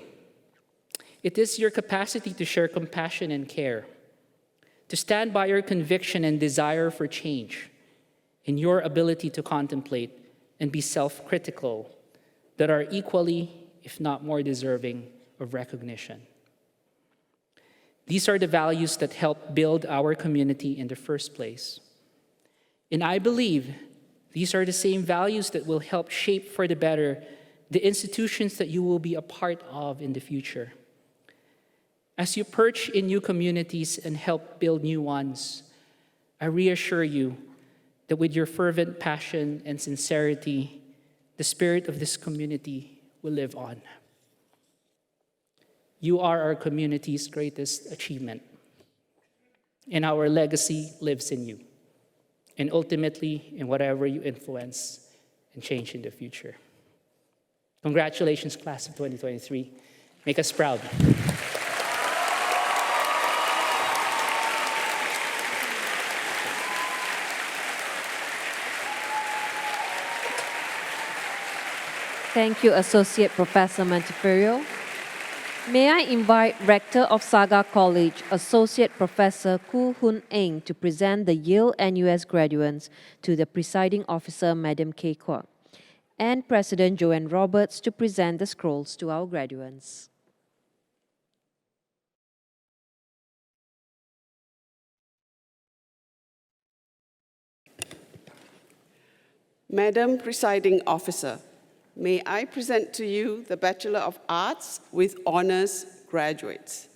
it is your capacity to share compassion and care, to stand by your conviction and desire for change, and your ability to contemplate and be self-critical that are equally, if not more deserving, of recognition. These are the values that help build our community in the first place. And I believe these are the same values that will help shape for the better the institutions that you will be a part of in the future. As you perch in new communities and help build new ones, I reassure you that with your fervent passion and sincerity, the spirit of this community will live on. You are our community's greatest achievement, and our legacy lives in you, and ultimately in whatever you influence and change in the future. Congratulations, class of 2023. Make us proud. Thank you, Associate Professor Montefiore. May I invite Rector of Saga College, Associate Professor Koo Hoon Eng, to present the Yale-NUS graduates to the Presiding Officer, Madam Kay Kwok, and President Joanne Roberts to present the scrolls to our graduates. Madam Presiding Officer, may I present to you the Bachelor of Arts with Honors graduates.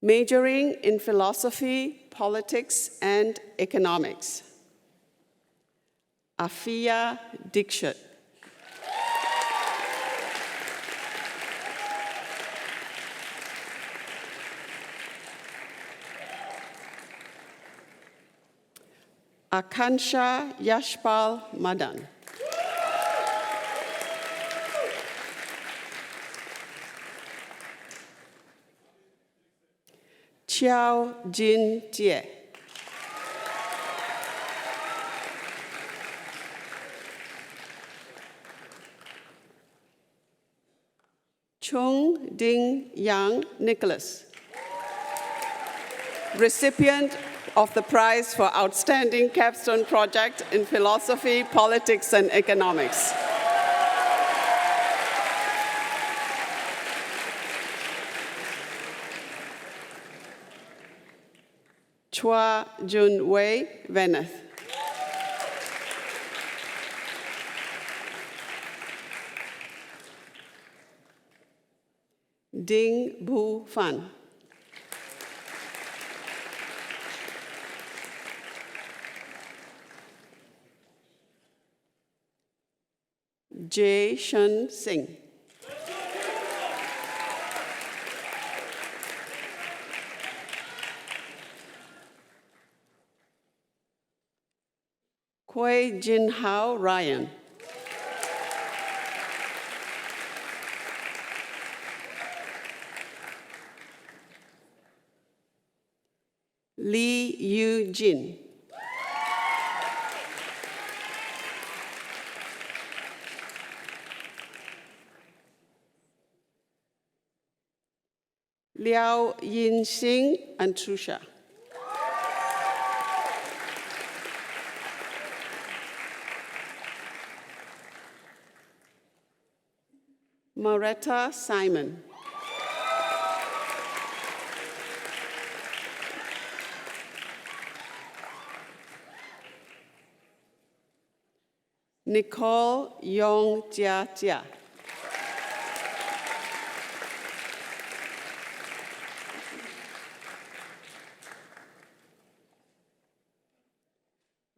Majoring in Philosophy, Politics, and Economics, Afia Dixit. Akansha Yashpal Madan. Chiao Jin Jie. Chung Ding Yang Nicholas, recipient of the prize for Outstanding Capstone Project in Philosophy, Politics, and Economics. Chua Jun Wei Veneth. Ding Bu Fan. Jay Shen Singh. Kwei Jin Hao Ryan. Lee Yu Jin. Liao Yin Xing Antrusha. Moretta Simon. Nicole Yong Jia Jia.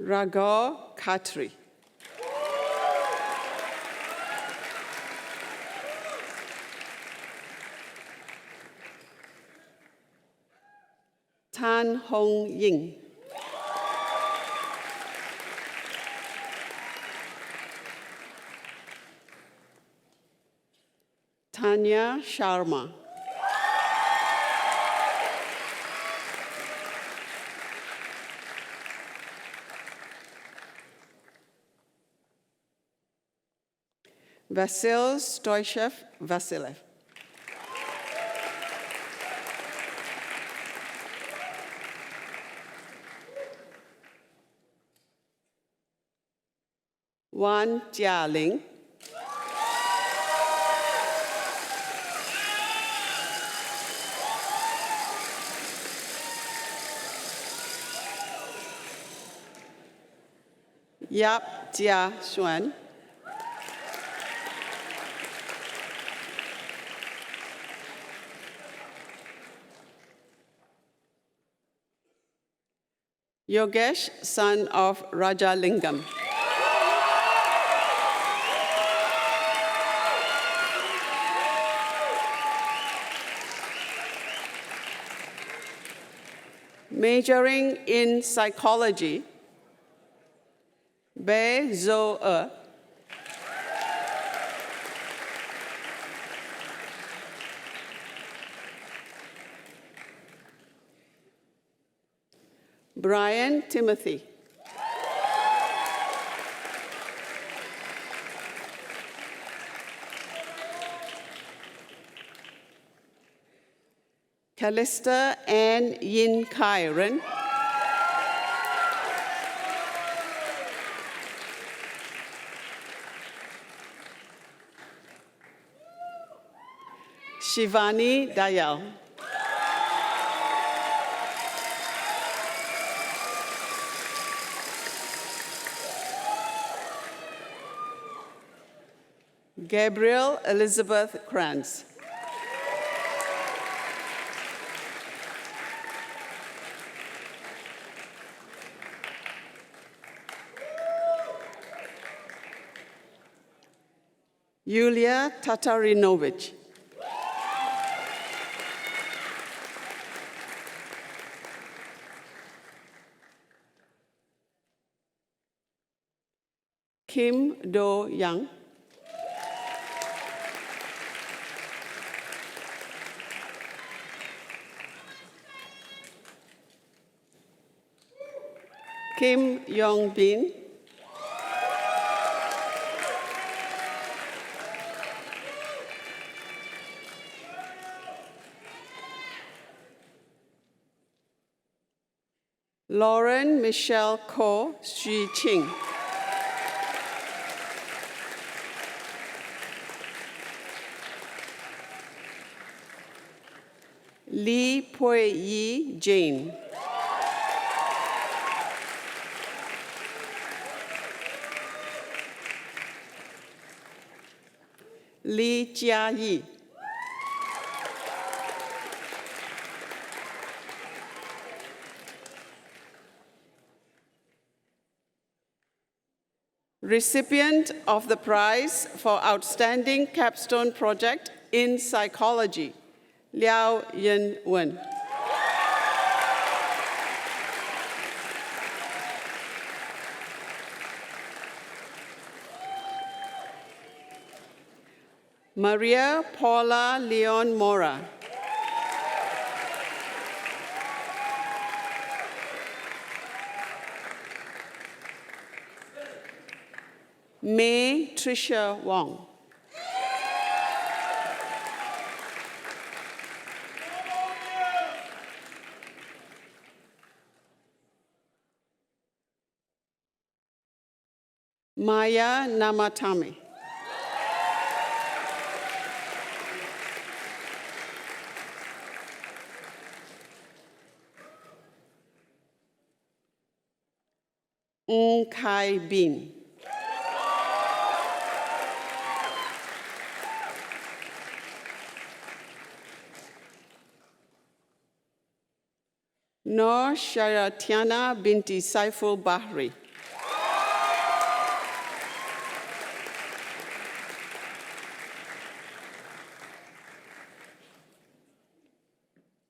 Raghav Khatri. Tan Hong Ying. Tanya Sharma. Vasil Stoyshev Vasilev. Wan Jialing. Yap Jia Xuan. Yogesh, son of Raja Lingam. Majoring in psychology, Bei Zhou E. Brian Timothy. Callista Ann Yin Kyron. Shivani Dayal. Gabrielle Elizabeth Kranz. Yulia Tatarinovich. Kim Do Young. Kim Yong Bin. Lauren Michelle Ko Xu Qing. Lee Pui Yi Jane. Li Jia Yi. Recipient of the prize for Outstanding Capstone Project in Psychology, Liao Yin Wen. Maria Paula Leon Mora. May Tricia Wong. Maya Namatame. Kai Bin. Noor Sharatiana binti Saiful Bahri.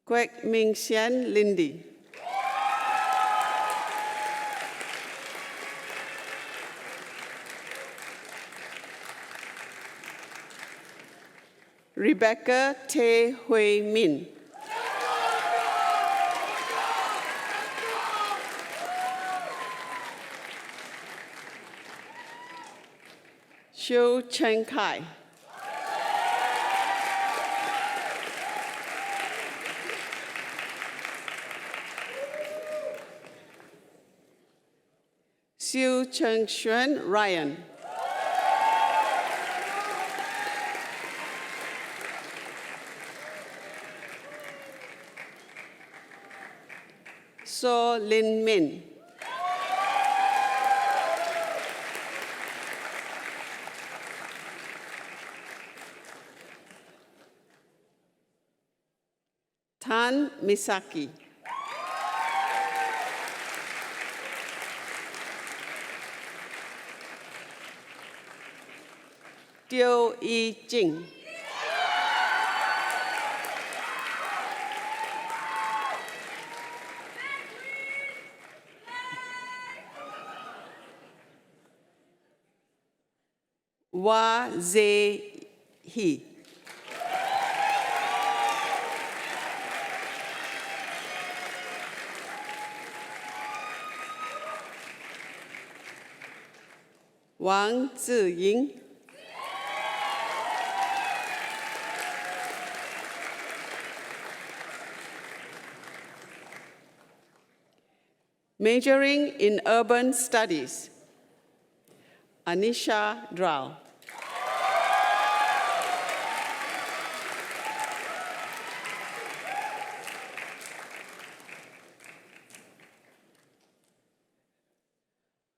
Kwek Ming Sian Lindy. Rebecca Tae Hui Min. Xiu Chen Kai. Xiu Cheng Xuan Ryan. So Lin Min. Tan Misaki. Teo Yi Jing. Wa Ze He. Wang Ziying. Majoring in Urban Studies, Anisha Dral.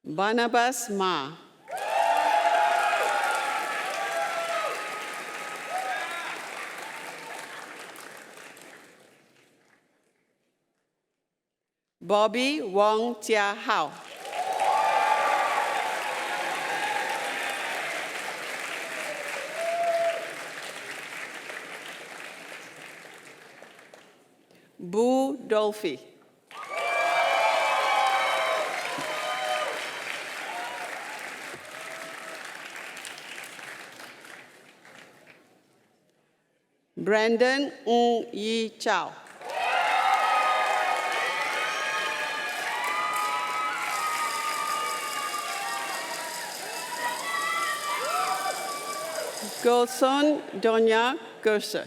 Barnabas Ma. Bobby Wong Chia Hao. Bu Dolphy. Brandon Ng Yi Chao. Golson Donya Gerser.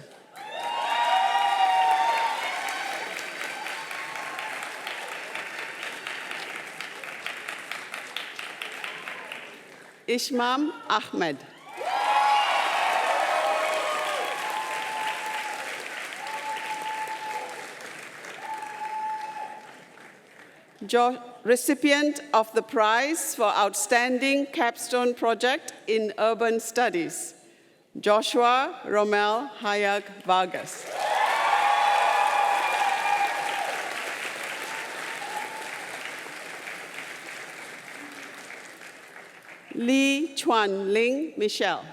Ishmam Ahmed. Recipient of the prize for outstanding capstone project in urban studies, Joshua Romel Hayag Vargas. Lee Chuan Ling Michelle.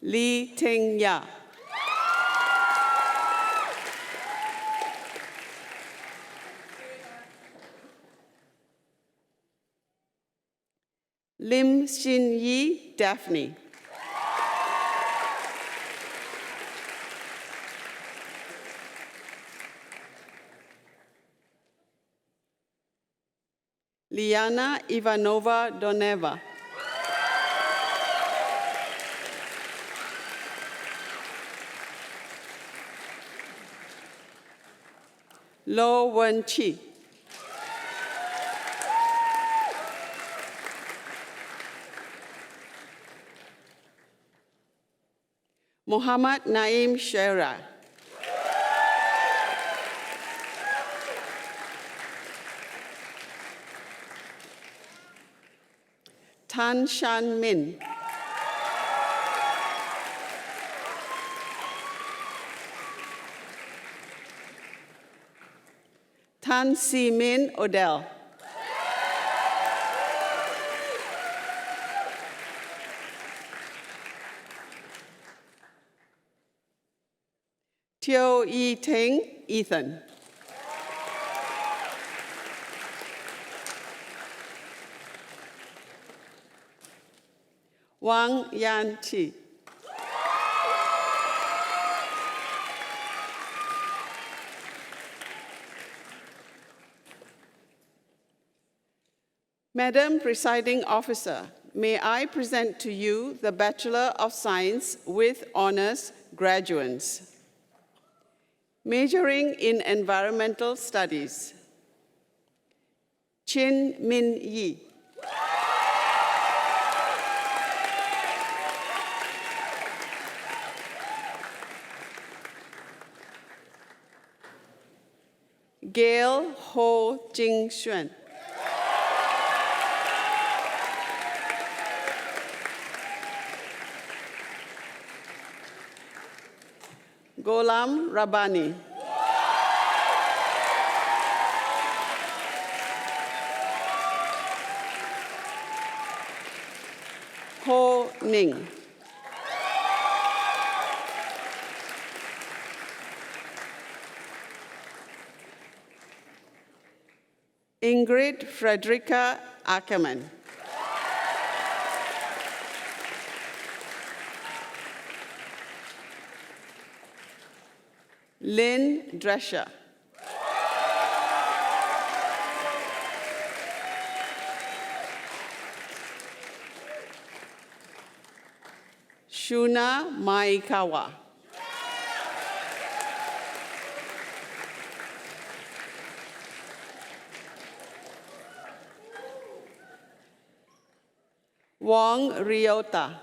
Lee Ting Ya. Lim Xin Yi Daphne. Liana Ivanova Doneva. Lo Wen Chi. Muhammad Naim Shera. Tan Shan Min. Tan Si Min Odell. Teo Yi Teng Ethan. Wang Yan Chi. Madam Presiding Officer, may I present to you the Bachelor of Science with Honors graduates. Majoring in Environmental Studies, Chin Min Yi. Gail Ho Jing Xuan. Golam Rabani. Ho Ning. Ingrid Frederica Ackerman. Lynn Drescher. Shuna Maikawa. Wong Ryota.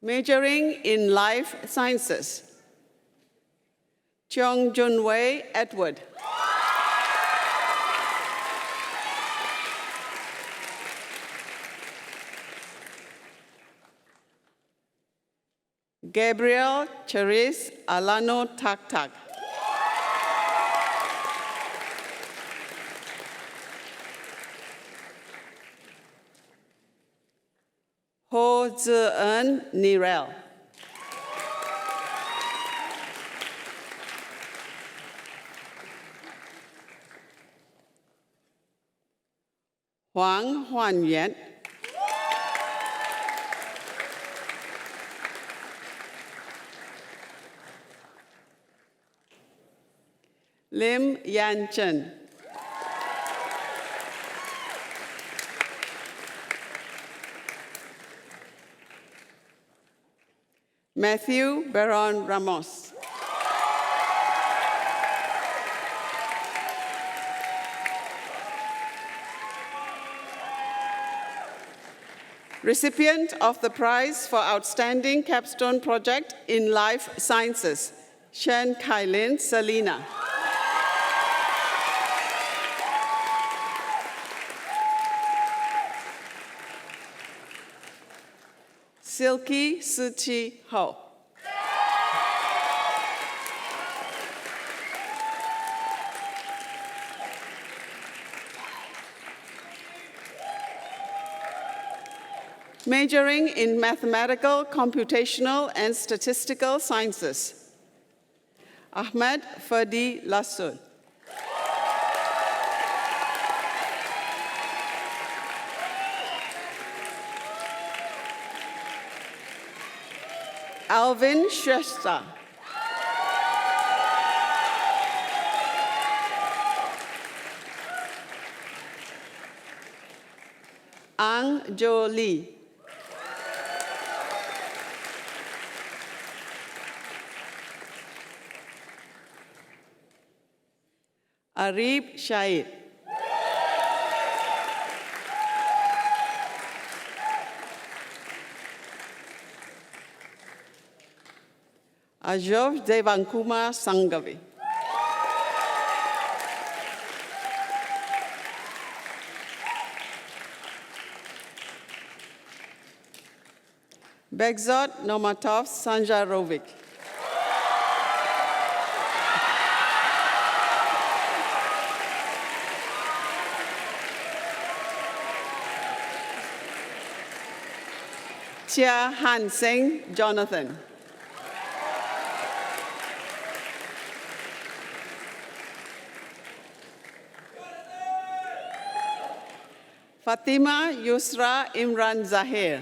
Majoring in Life Sciences, Cheong Jun Wei Edward. Gabriel Cherise Alano Tak. Ho Zi-en Nirel. Huang Huanyuan. Lim Yan Chen. Matthew Baron Ramos. Recipient of the Prize for Outstanding Capstone Project in Life Sciences, Shen Kailin Selina. Silky Suchi Ho. Majoring in Mathematical, Computational, and Statistical Sciences, Ahmed Ferdi Lassoud. Alvin Shrestha. Ang Jo Lee. Arif Shahid. Ajov Devankumar Sangavi. Begzot Nomatov Sanjarovic. Chia Han Singh Jonathan. Fatima Yusra Imran Zahir.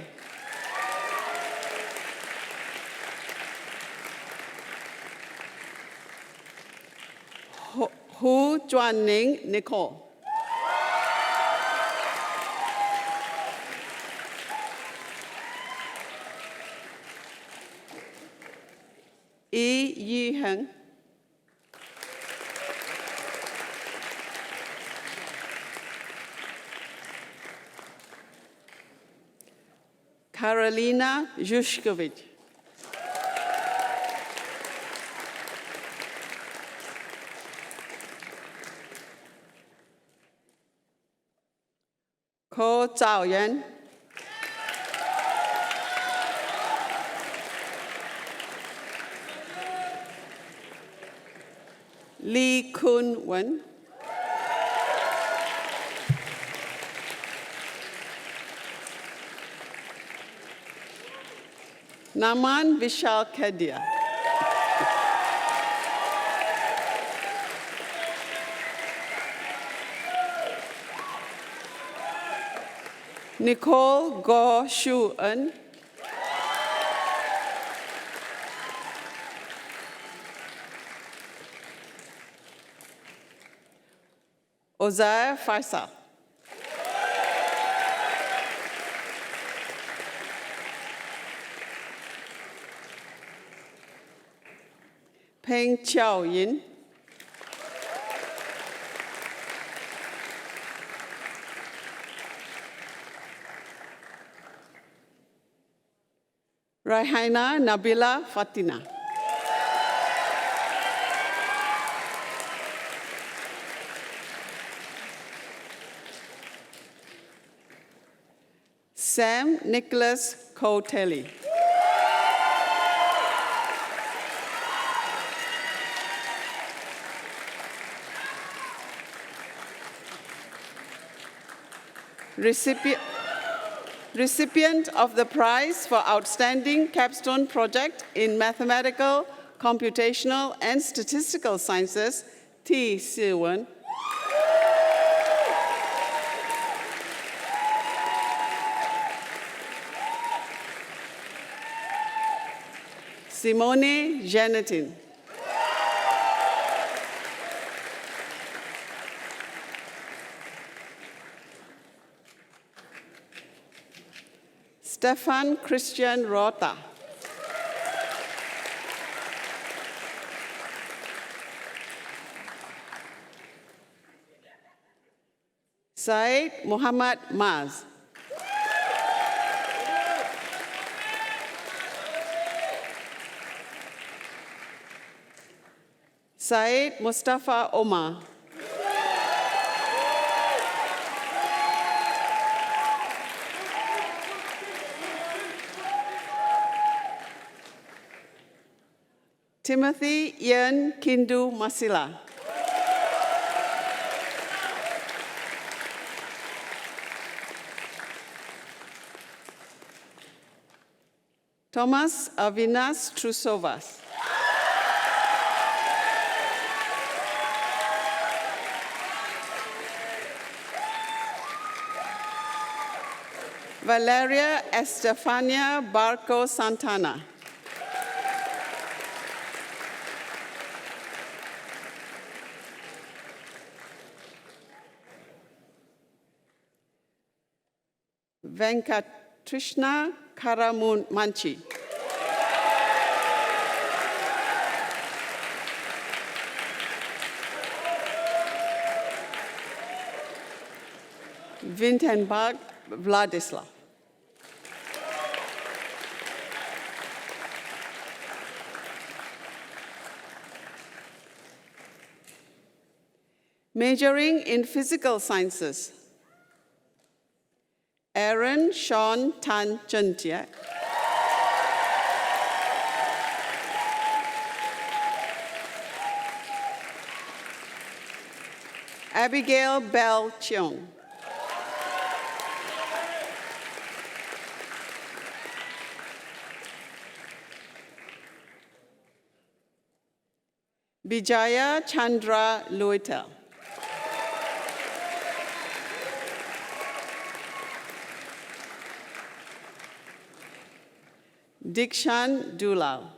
Hu Chuan-Ning Nicole. Yi Yi-heng. Karolina Zhushkovich. Ko Zhaoyan. Lee Kun-wen. Naman Vishal Kedia. Nicole Go Shu-en. Ozair Faisal. Peng Chiao Yin. Raihana Nabila Fatina. Sam Nicholas Cotelli. Recipient of the prize for outstanding capstone project in mathematical, computational, and statistical sciences, T. Si-wen. Simone Janetin. Stefan Christian Rota. Said Muhammad Maz. Said Mustafa Omar. Timothy Ian Kindu Masila. Thomas Avinas Trusovas. Valeria Estefania Barco Santana. Venkatrishna Karamanchi. Vintenberg Vladislav. Majoring in physical sciences, Aaron Sean Tan Chuntia. Abigail Bell Cheong. Vijaya Chandra Loitel. Dikshan Dulal.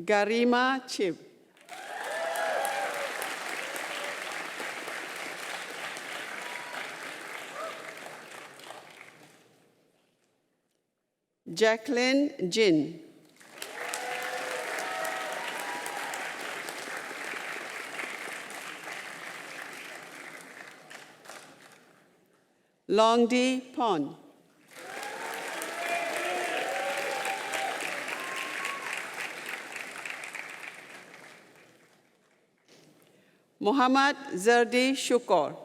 Garima Chib. Jacqueline Jin. Longdi Pon. Muhammad Zerdi Shukor.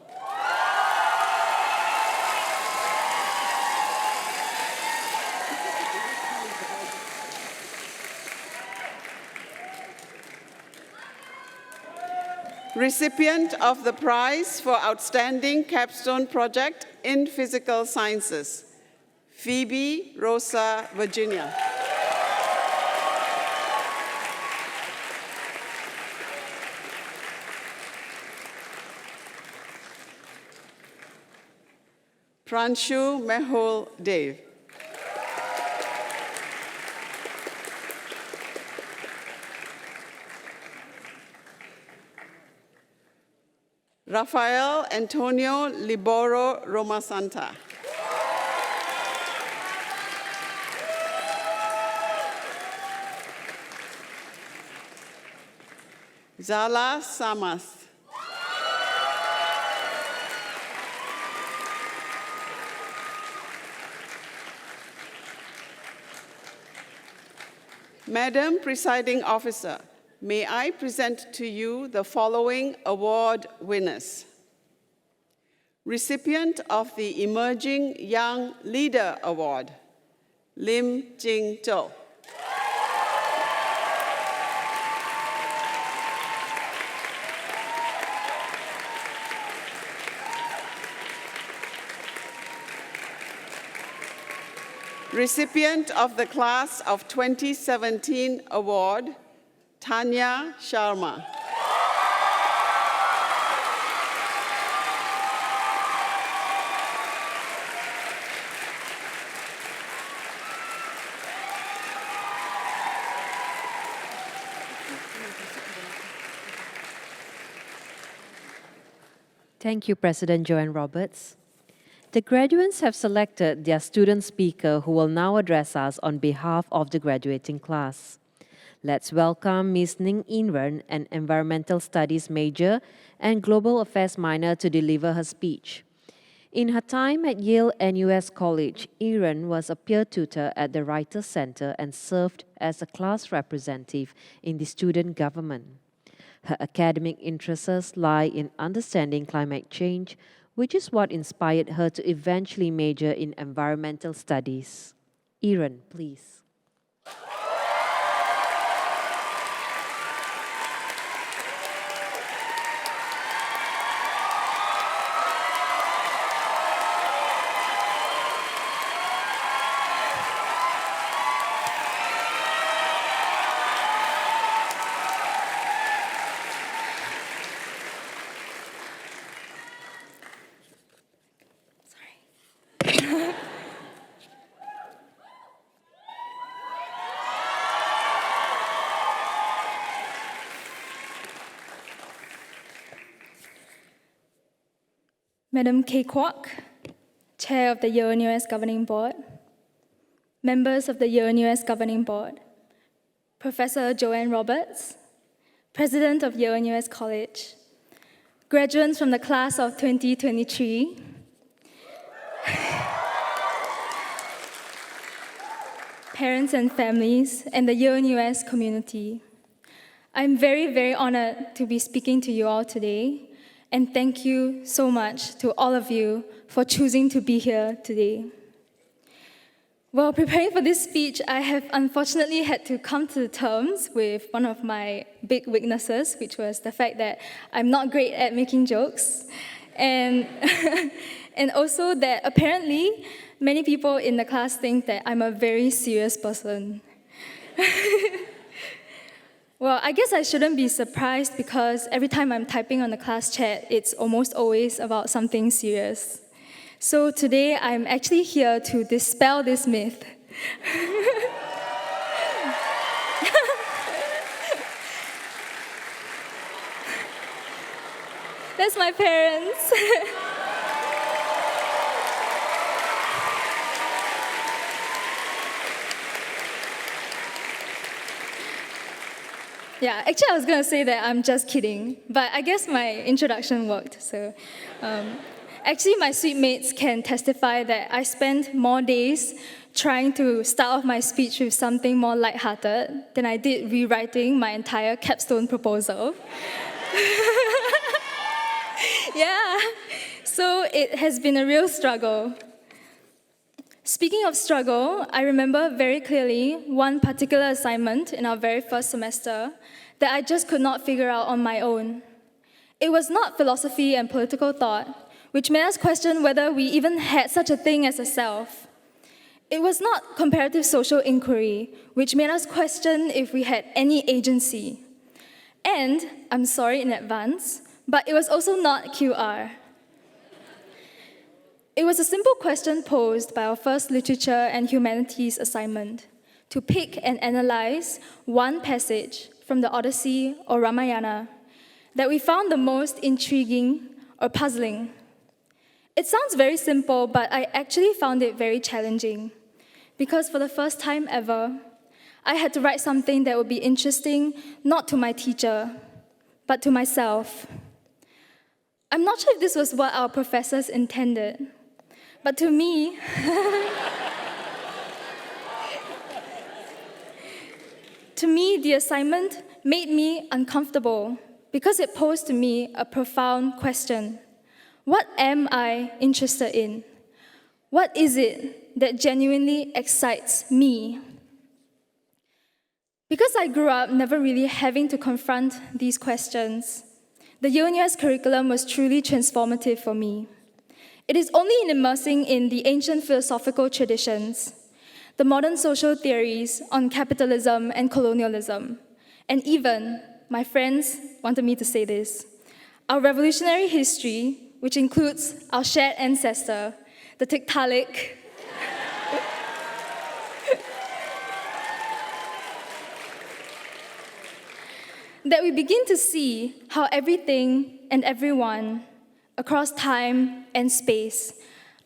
Recipient of the prize for outstanding capstone project in physical sciences, Phoebe Rosa Virginia. Pranshu Mehul Dev. Rafael Antonio Liboro Romasanta. Zala Samas. Madam Presiding Officer, may I present to you the following award winners. Recipient of the Emerging Young Leader Award, Lim Jing Zhou. Recipient of the Class of 2017 Award, Tanya Sharma. Thank you, President Joanne Roberts. The graduates have selected their student speaker who will now address us on behalf of the graduating class. Let's welcome Ms. Ning Inran, an Environmental Studies major and Global Affairs minor, to deliver her speech. In her time at Yale-NUS College, Inran was a peer tutor at the Writers' Center and served as a class representative in the student government. Her academic interests lie in understanding climate change, which is what inspired her to eventually major in environmental studies. Iran, please. Madam Kay Kwok, Chair of the Yale-NUS Governing Board, members of the Yale-NUS Governing Board, Professor Joanne Roberts, President of Yale-NUS College, graduates from the class of 2023, parents and families, and the Yale-NUS community. I'm very, very honored to be speaking to you all today, and thank you so much to all of you for choosing to be here today. While preparing for this speech, I have unfortunately had to come to terms with one of my big weaknesses, which was the fact that I'm not great at making jokes, and, and also that apparently many people in the class think that I'm a very serious person. Well, I guess I shouldn't be surprised because every time I'm typing on the class chat, it's almost always about something serious. So today, I'm actually here to dispel this myth. That's my parents. Yeah, actually I was going to say that I'm just kidding, but I guess my introduction worked. So, actually my suite mates can testify that I spent more days trying to start off my speech with something more lighthearted than I did rewriting my entire capstone proposal. Yeah, so it has been a real struggle. Speaking of struggle, I remember very clearly one particular assignment in our very first semester that I just could not figure out on my own. It was not philosophy and political thought, which made us question whether we even had such a thing as a self. It was not comparative social inquiry, which made us question if we had any agency. And, I'm sorry in advance, but it was also not QR. It was a simple question posed by our first literature and humanities assignment to pick and analyze one passage from the Odyssey or Ramayana that we found the most intriguing or puzzling. It sounds very simple, but I actually found it very challenging because for the first time ever, I had to write something that would be interesting not to my teacher, but to myself. I'm not sure if this was what our professors intended, but to me, the assignment made me uncomfortable because it posed to me a profound question. What am I interested in? What is it that genuinely excites me? Because I grew up never really having to confront these questions, the Yale-NUS curriculum was truly transformative for me. It is only in immersing in the ancient philosophical traditions, the modern social theories on capitalism and colonialism, and even, my friends wanted me to say this, our revolutionary history, which includes our shared ancestor, the Tiktaalik, that we begin to see how everything and everyone across time and space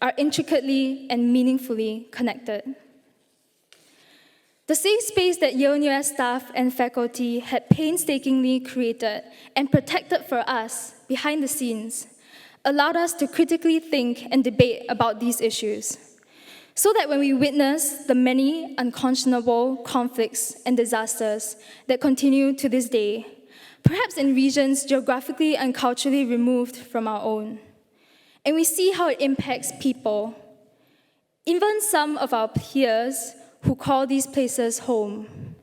are intricately and meaningfully connected. The safe space that Yale-NUS staff and faculty had painstakingly created and protected for us behind the scenes allowed us to critically think and debate about these issues, so that when we witness the many unconscionable conflicts and disasters that continue to this day, perhaps in regions geographically and culturally removed from our own, and we see how it impacts people, even some of our peers who call these places home,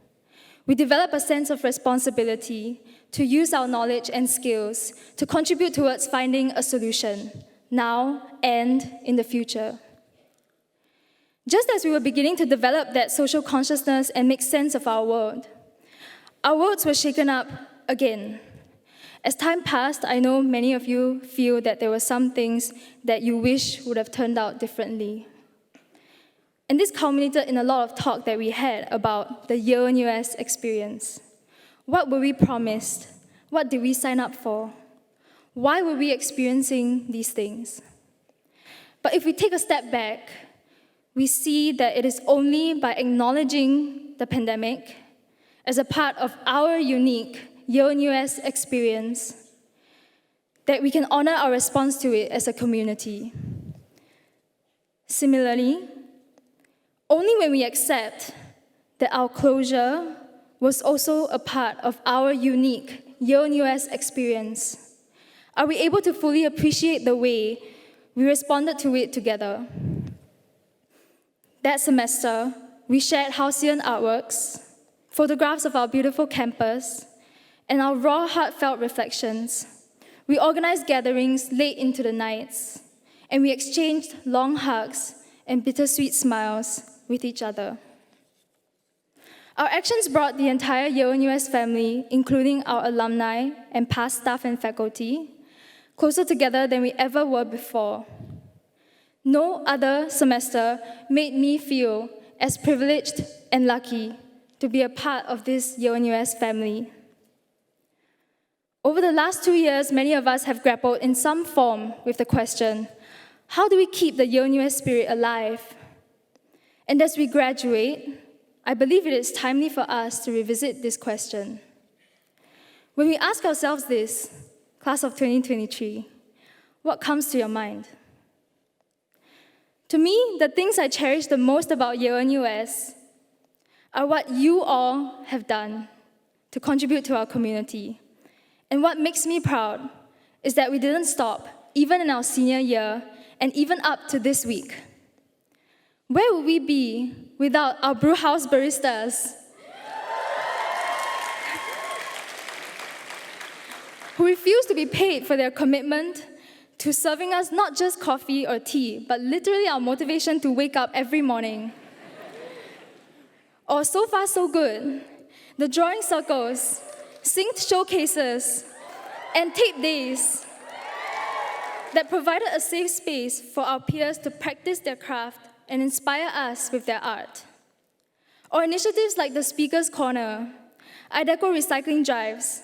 we develop a sense of responsibility to use our knowledge and skills to contribute towards finding a solution, now and in the future. Just as we were beginning to develop that social consciousness and make sense of our worlds were shaken up again. As time passed, I know many of you feel that there were some things that you wish would have turned out differently. And this culminated in a lot of talk that we had about the Yale-NUS experience. What were we promised? What did we sign up for? Why were we experiencing these things? But if we take a step back, we see that it is only by acknowledging the pandemic as a part of our unique Yale-NUS experience that we can honor our response to it as a community. Similarly, only when we accept that our closure was also a part of our unique Yale-NUS experience are we able to fully appreciate the way we responded to it together. That semester, we shared halcyon artworks, photographs of our beautiful campus, and our raw, heartfelt reflections. We organized gatherings late into the nights, and we exchanged long hugs and bittersweet smiles with each other. Our actions brought the entire Yale-NUS family, including our alumni and past staff and faculty, closer together than we ever were before. No other semester made me feel as privileged and lucky to be a part of this Yale-NUS family. Over the last 2 years, many of us have grappled in some form with the question, how do we keep the Yale-NUS spirit alive? And as we graduate, I believe it is timely for us to revisit this question. When we ask ourselves this, class of 2023, what comes to your mind? To me, the things I cherish the most about Yale-NUS are what you all have done to contribute to our community. And what makes me proud is that we didn't stop, even in our senior year, and even up to this week. Where would we be without our brewhouse baristas, who refuse to be paid for their commitment to serving us not just coffee or tea, but literally our motivation to wake up every morning? Or so far so good, the drawing circles, synced showcases, and tape days that provided a safe space for our peers to practice their craft and inspire us with their art. Or initiatives like the Speaker's Corner, Idaho recycling drives,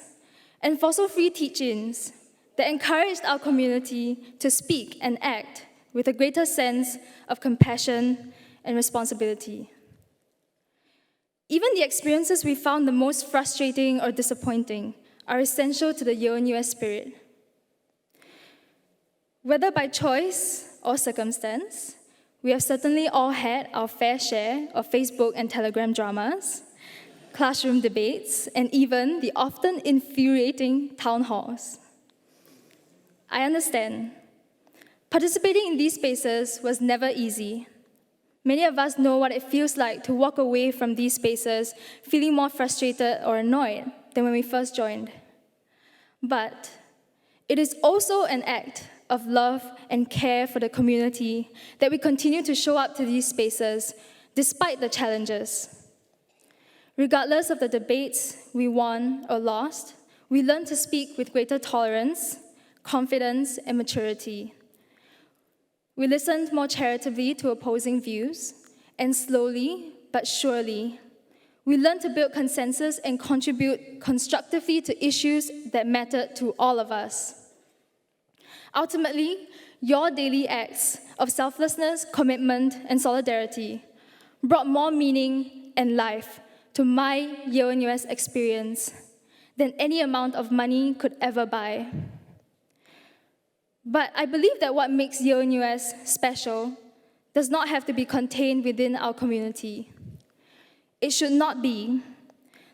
and fossil-free teach-ins that encouraged our community to speak and act with a greater sense of compassion and responsibility. Even the experiences we found the most frustrating or disappointing are essential to the Yale-NUS spirit. Whether by choice or circumstance, we have certainly all had our fair share of Facebook and Telegram dramas, classroom debates, and even the often infuriating town halls. I understand. Participating in these spaces was never easy. Many of us know what it feels like to walk away from these spaces feeling more frustrated or annoyed than when we first joined. But it is also an act of love and care for the community that we continue to show up to these spaces despite the challenges. Regardless of the debates we won or lost, we learn to speak with greater tolerance, confidence, and maturity. We listened more charitably to opposing views, and slowly but surely, we learned to build consensus and contribute constructively to issues that mattered to all of us. Ultimately, your daily acts of selflessness, commitment, and solidarity brought more meaning and life to my Yale-NUS experience than any amount of money could ever buy. But I believe that what makes Yale-NUS special does not have to be contained within our community. It should not be.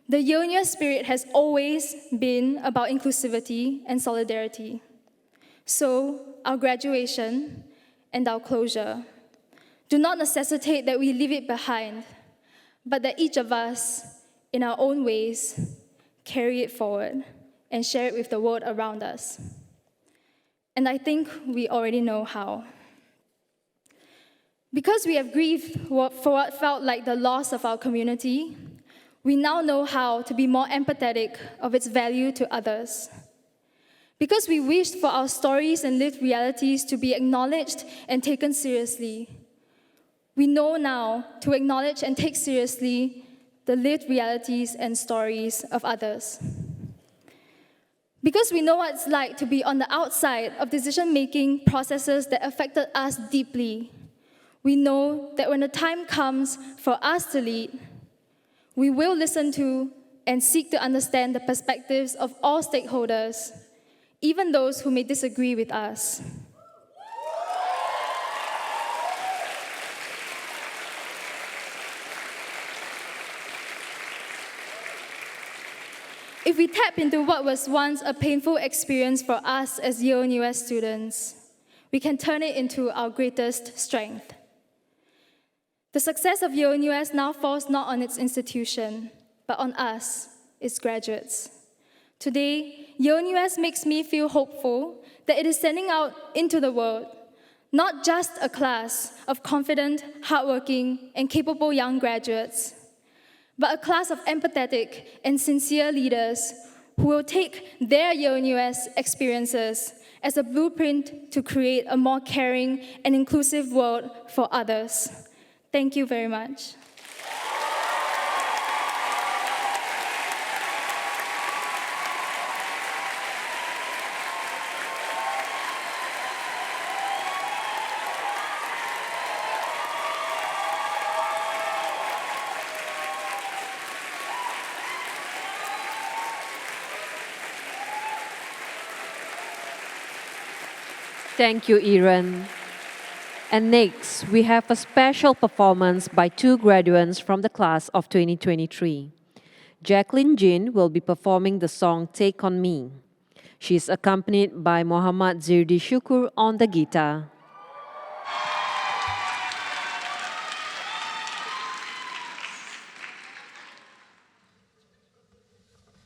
The Yale-NUS spirit has always been about inclusivity and solidarity. So, our graduation and our closure do not necessitate that we leave it behind, but that each of us, in our own ways, carry it forward and share it with the world around us. And I think we already know how. Because we have grieved for what felt like the loss of our community, we now know how to be more empathetic of its value to others. Because we wished for our stories and lived realities to be acknowledged and taken seriously, we know now to acknowledge and take seriously the lived realities and stories of others. Because we know what it's like to be on the outside of decision-making processes that affected us deeply, we know that when the time comes for us to lead, we will listen to and seek to understand the perspectives of all stakeholders, even those who may disagree with us. If we tap into what was once a painful experience for us as Yale-NUS students, we can turn it into our greatest strength. The success of Yale-NUS now falls not on its institution, but on us, its graduates. Today, Yale-NUS makes me feel hopeful that it is sending out into the world not just a class of confident, hardworking, and capable young graduates, but a class of empathetic and sincere leaders who will take their Yale-NUS experiences as a blueprint to create a more caring and inclusive world for others. Thank you very much. Thank you, Iran. And next, we have a special performance by two graduates from the class of 2023. Jacqueline Jin will be performing the song Take On Me. She is accompanied by Muhammad Zirdi Shukur on the guitar.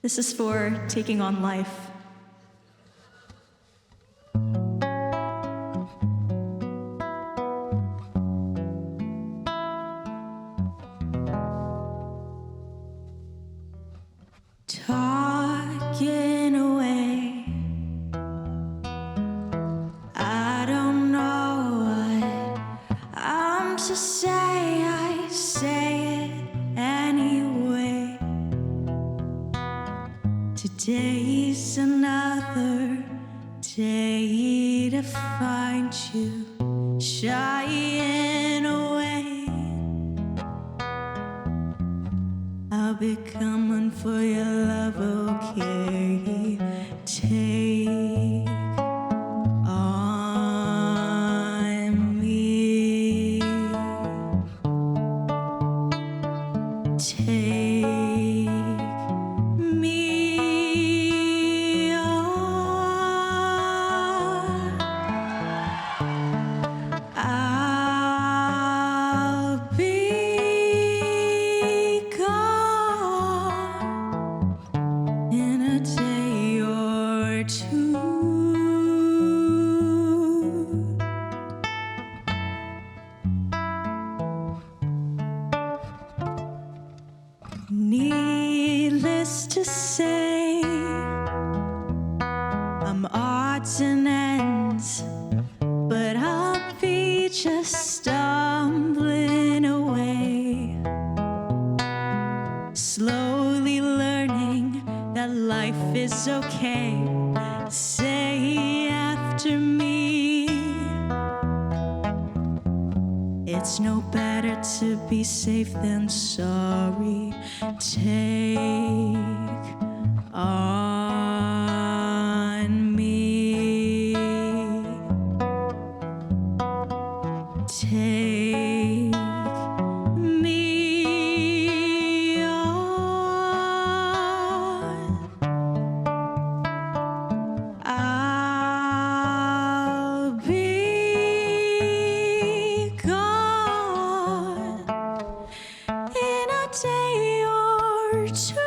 This is for taking on life. Talking away, I don't know what I'm to say, I say it anyway. Today's another day to find you shying away. I'll be coming for your love, okay? Take on me. Take me on. I'll be gone in a day or two. Needless to say, I'm odds and ends, but I'll be just stumbling away, slowly learning that life is okay. Say after me, it's no better to be safe than sorry. Take on me. Take me on. I'll be gone in a day or two.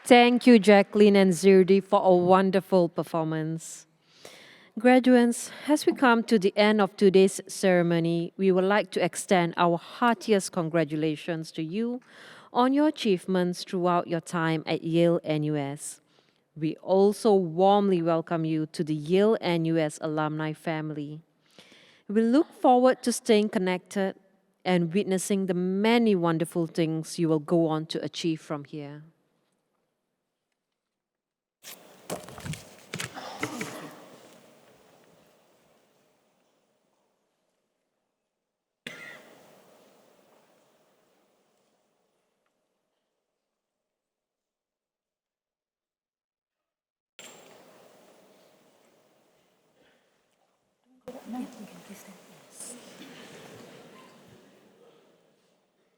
Thank you, Jacqueline and Zirdi, for a wonderful performance. Graduates, as we come to the end of today's ceremony, we would like to extend our heartiest congratulations to you on your achievements throughout your time at Yale-NUS. We also warmly welcome you to the Yale-NUS alumni family. We look forward to staying connected and witnessing the many wonderful things you will go on to achieve from here.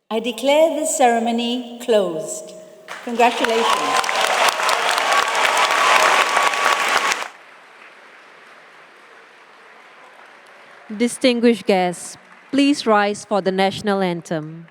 I declare this ceremony closed. Congratulations. Distinguished guests, please rise for the national anthem.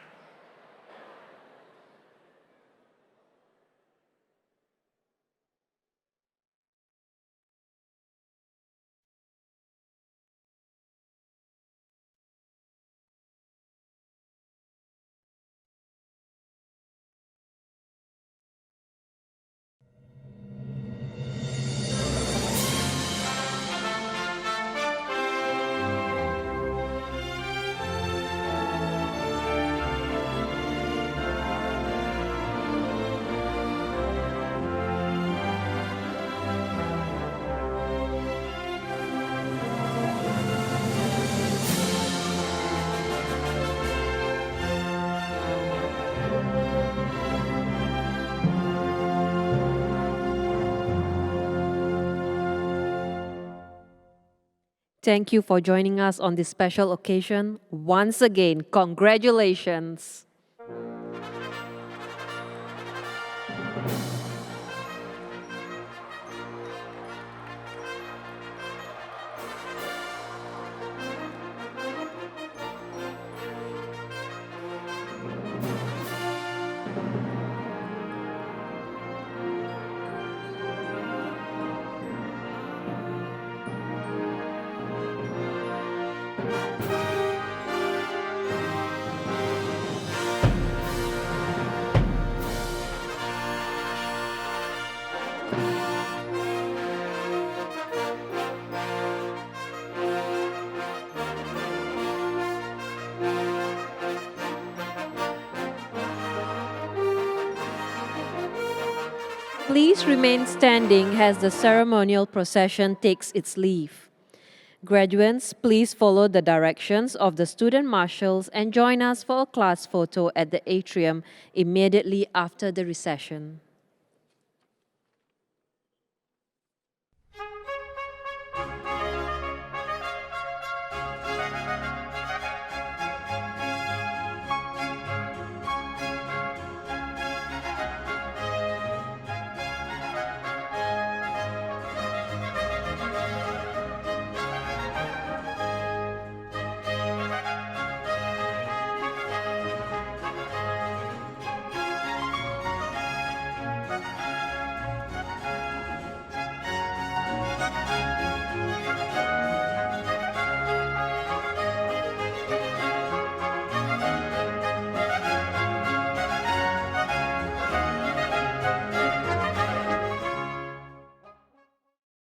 Thank you for joining us on this special occasion. Once again, congratulations. Please remain standing as the ceremonial procession takes its leave. Graduates, please follow the directions of the student marshals and join us for a class photo at the atrium immediately after the recession.